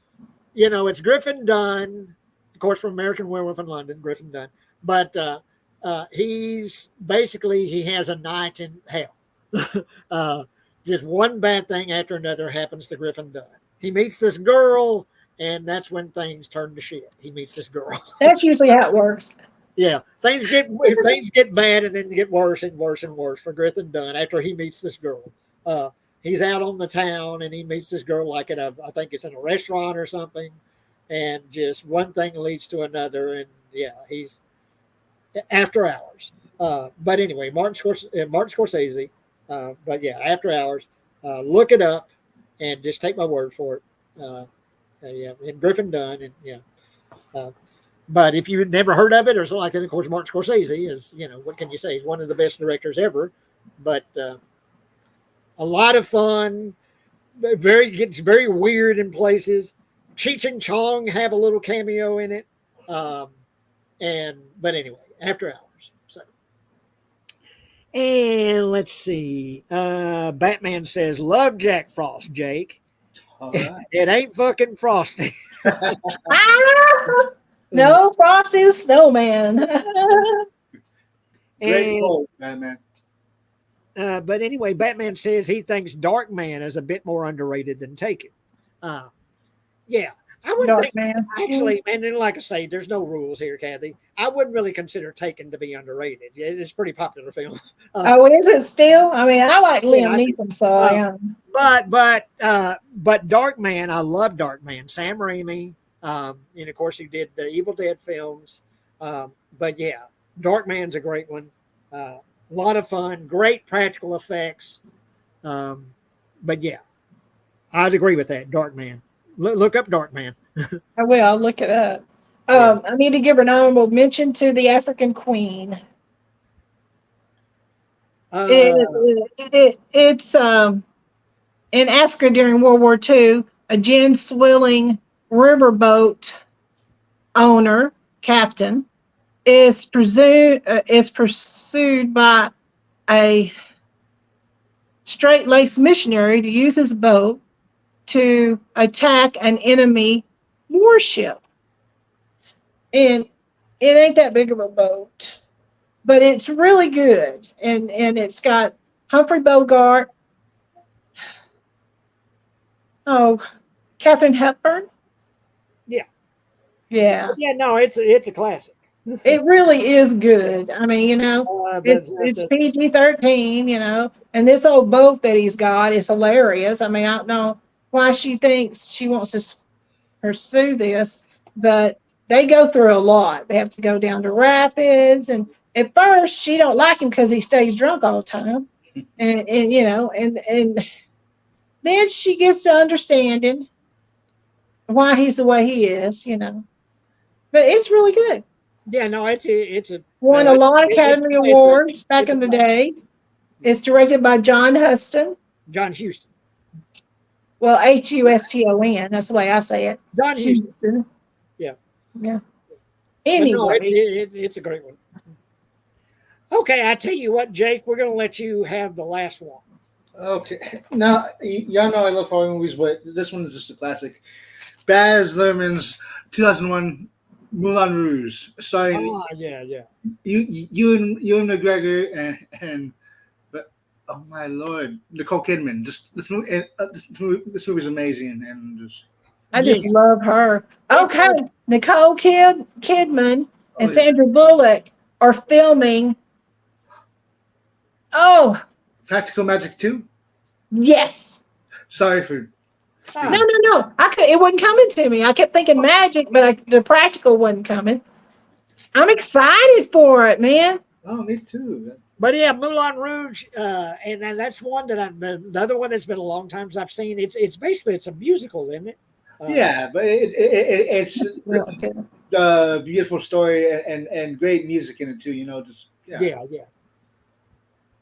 it's Griffin Dunn, of course, from American Werewolf in London, Griffin Dunn. But he has a night in hell. Just one bad thing after another happens to Griffin Dunn. He meets this girl. And that's when things turn to shit. He meets this girl. That's usually how it works. Yeah, things get bad and then get worse and worse and worse for Griffin Dunn after he meets this girl. He's out on the town and he meets this girl I think it's in a restaurant or something, and just one thing leads to another, and he's After Hours. But anyway, Martin Scorsese. But yeah, After Hours. Look it up and just take my word for it. And Griffin Dunn, and but if you've never heard of it or something like that, of course, Martin Scorsese is, what can you say? He's one of the best directors ever. But a lot of fun. Gets very weird in places. Cheech and Chong have a little cameo in it. But anyway, After Hours. So, and let's see. Batman says, "Love Jack Frost, Jake." Right. It ain't fucking Frosty. No, Frosty the Snowman. Great quote, Batman. But anyway, Batman says he thinks Darkman is a bit more underrated than Taken. Yeah, I wouldn't think. Actually, and then, like I say, there's no rules here, Kathy. I wouldn't really consider Taken to be underrated. It's a pretty popular film. Is it still? I mean, I like Liam Neeson, so But Darkman, I love Darkman. Sam Raimi, and of course he did the Evil Dead films. But yeah, Darkman's a great one. A lot of fun, great practical effects. But yeah, I'd agree with that. Darkman. Look up Darkman. I will. I'll look it up. Yeah. I need to give an honorable mention to the African Queen. Uh, It's in Africa during World War II. A gin swilling riverboat owner, captain, is pursued by a straight-laced missionary to use his boat to attack an enemy warship. And it ain't that big of a boat, but it's really good. And it's got Humphrey Bogart. Oh, Katharine Hepburn. Yeah. Yeah. yeah, no, it's a classic. It really is good. I mean, it's But PG-13, and this old boat that he's got is hilarious. I mean, I don't know why she thinks she wants to pursue this, but they go through a lot. They have to go down to rapids, and at first she don't like him because he stays drunk all the time, and then she gets to understanding why he's the way he is, But it's really good. yeah, no, it's a Won a lot of Academy Awards back in the classic. day. It's directed by John Huston. John Huston. Well, Huston. That's the way I say it. John Huston. Houston. Yeah. Yeah. But Anyway, no, it's a great one. Okay, I tell you what, Jake, we're going to let you have the last one. Okay. Now, y'all know I love horror movies, but this one is just a classic. Baz Luhrmann's 2001 Moulin Rouge, starring Yeah. Ewan McGregor and oh my lord, Nicole Kidman. Just this movie is amazing, and just I just love her. Okay, Nicole Kidman and Sandra Bullock are filming. Oh, Practical Magic 2. yes. Sorry for. No. It wasn't coming to me. I kept thinking magic, but the practical wasn't coming. I'm excited for it, man. Oh, me too. But yeah, Moulin Rouge, and that's one that another one that's been a long time since I've seen. It's basically a musical, isn't it? Yeah, but it's a beautiful story and great music in it too.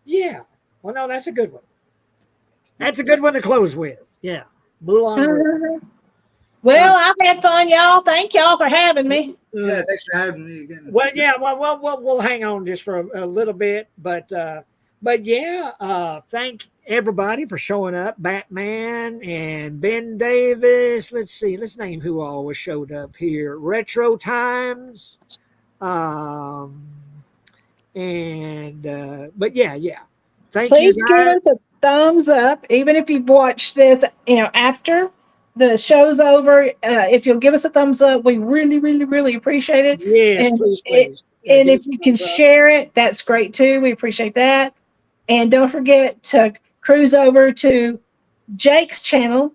Yeah. Well, no, that's a good one. That's a good one to close with. Yeah, Moulin Rouge. Well, I've had fun, y'all. Thank y'all for having me. Yeah, thanks for having me again. Well, yeah, we'll hang on just for a little bit, but yeah, thank everybody for showing up. Batman and Ben Davis. Let's name who always showed up here. Retro Times, but yeah. Please give us a thumbs up, even if you've watched this, after the show's over. If you'll give us a thumbs up, we really, really, really appreciate it. Yes, and please. And if you can share it, that's great too. We appreciate that. And don't forget to cruise over to Jake's channel.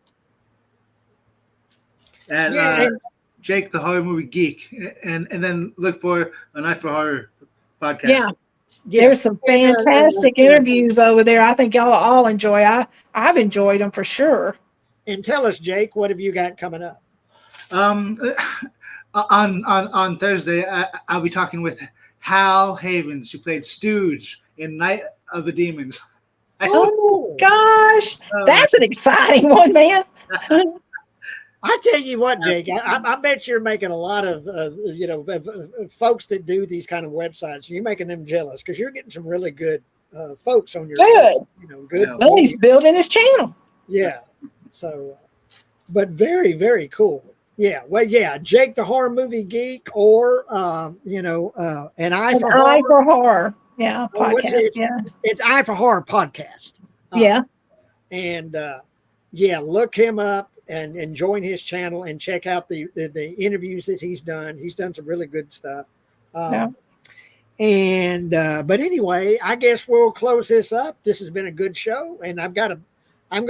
And Jake the Horror Movie Geek. And then look for an Eye for Horror podcast. Yeah. There's some fantastic interviews over there. I think y'all all enjoy. I've enjoyed them for sure. And tell us, Jake, what have you got coming up? On Thursday, I'll be talking with Hal Havens, who played Stooge in Night of the Demons. Oh gosh, that's an exciting one, man. I tell you what, Jake, I bet you're making a lot of folks that do these kind of websites. You're making them jealous because you're getting some really good folks on your good. Well, he's building his channel. Yeah. So, but very, very cool. Yeah. Well, yeah. Jake the Horror Movie Geek, or an Eye for Horror. Yeah, podcast. It's Eye for Horror podcast. And look him up and join his channel and check out the interviews that he's done. He's done some really good stuff. And but anyway, I guess we'll close this up. This has been a good show, and I'm going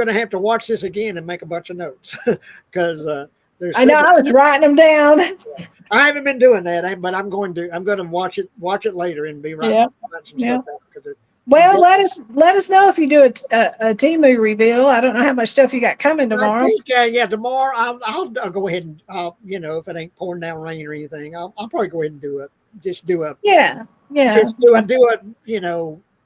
to have to watch this again and make a bunch of notes because there's. I know I was writing them down. I haven't been doing that, but I'm going to watch it later and be writing some stuff down because Well, let us know if you do a Temu reveal. I don't know how much stuff you got coming I tomorrow. think, yeah, tomorrow I'll go ahead and, if it ain't pouring down rain or anything, I'll probably go ahead and do it. Just do a, Yeah, yeah. a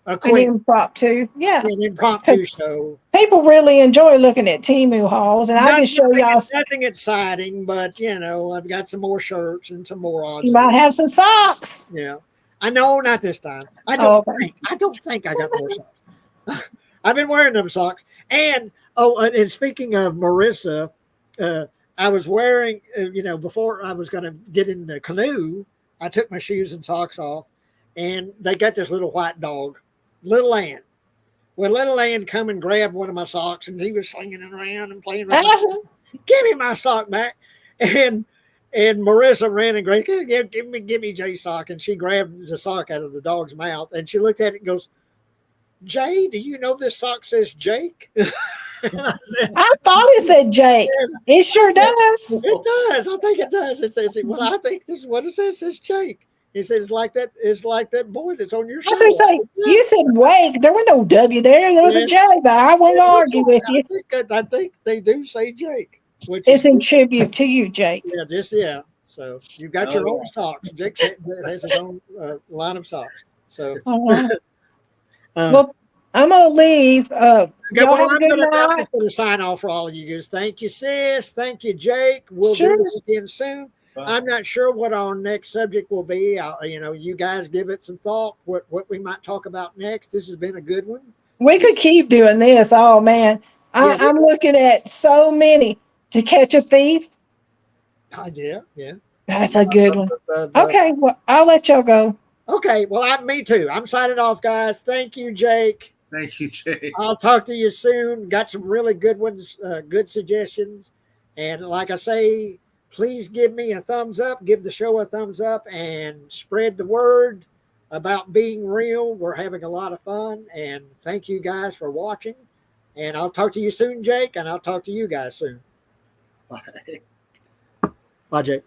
An quick improv too. Yeah, impromptu 'cause show. people really enjoy looking at Temu hauls, and I just show y'all. Nothing exciting, but I've got some more shirts and some more odds. You might have some socks. Yeah, I know, not this time. I don't think I got more socks. I've been wearing them socks. And and speaking of Marissa, I was wearing, before I was going to get in the canoe, I took my shoes and socks off, and they got this little white dog, Little Ann. Well, Little Ann come and grabbed one of my socks, and he was slinging it around and playing with it. Give me my sock back. And Marissa ran and grabbed, give me Jay's sock. And she grabbed the sock out of the dog's mouth, and she looked at it and goes, Jay, do you know this sock says Jake? I thought it said Jake. It sure does. It does. I think it does. It says, well, I think this is what it says. It says Jake. He says, it's like that boy that's on your I shirt. was going to say, you said Wake. There was no W there. There was a J, but I wouldn't argue with you. I think they do say Jake. Which it's in tribute to you, Jake. Yeah, So you got your own socks. Jake has his own line of socks. So. Well, I'm going to leave. I'm going to sign off for all of you guys. Thank you, sis. Thank you, Jake. We'll do this again soon. Bye. I'm not sure what our next subject will be. You guys give it some thought, what we might talk about next. This has been a good one. We could keep doing this. Oh, man. I'm looking at so many. To Catch a Thief. Yeah. That's a good one. Okay, well, I'll let y'all go. Okay, well, me too. I'm signing off, guys. Thank you, Jake. Thank you, Jake. I'll talk to you soon. Got some really good ones, good suggestions. And like I say, please give me a thumbs up, give the show a thumbs up, and spread the word about being real. We're having a lot of fun. And thank you guys for watching. And I'll talk to you soon, Jake, and I'll talk to you guys soon. Bye. Bye, Jake.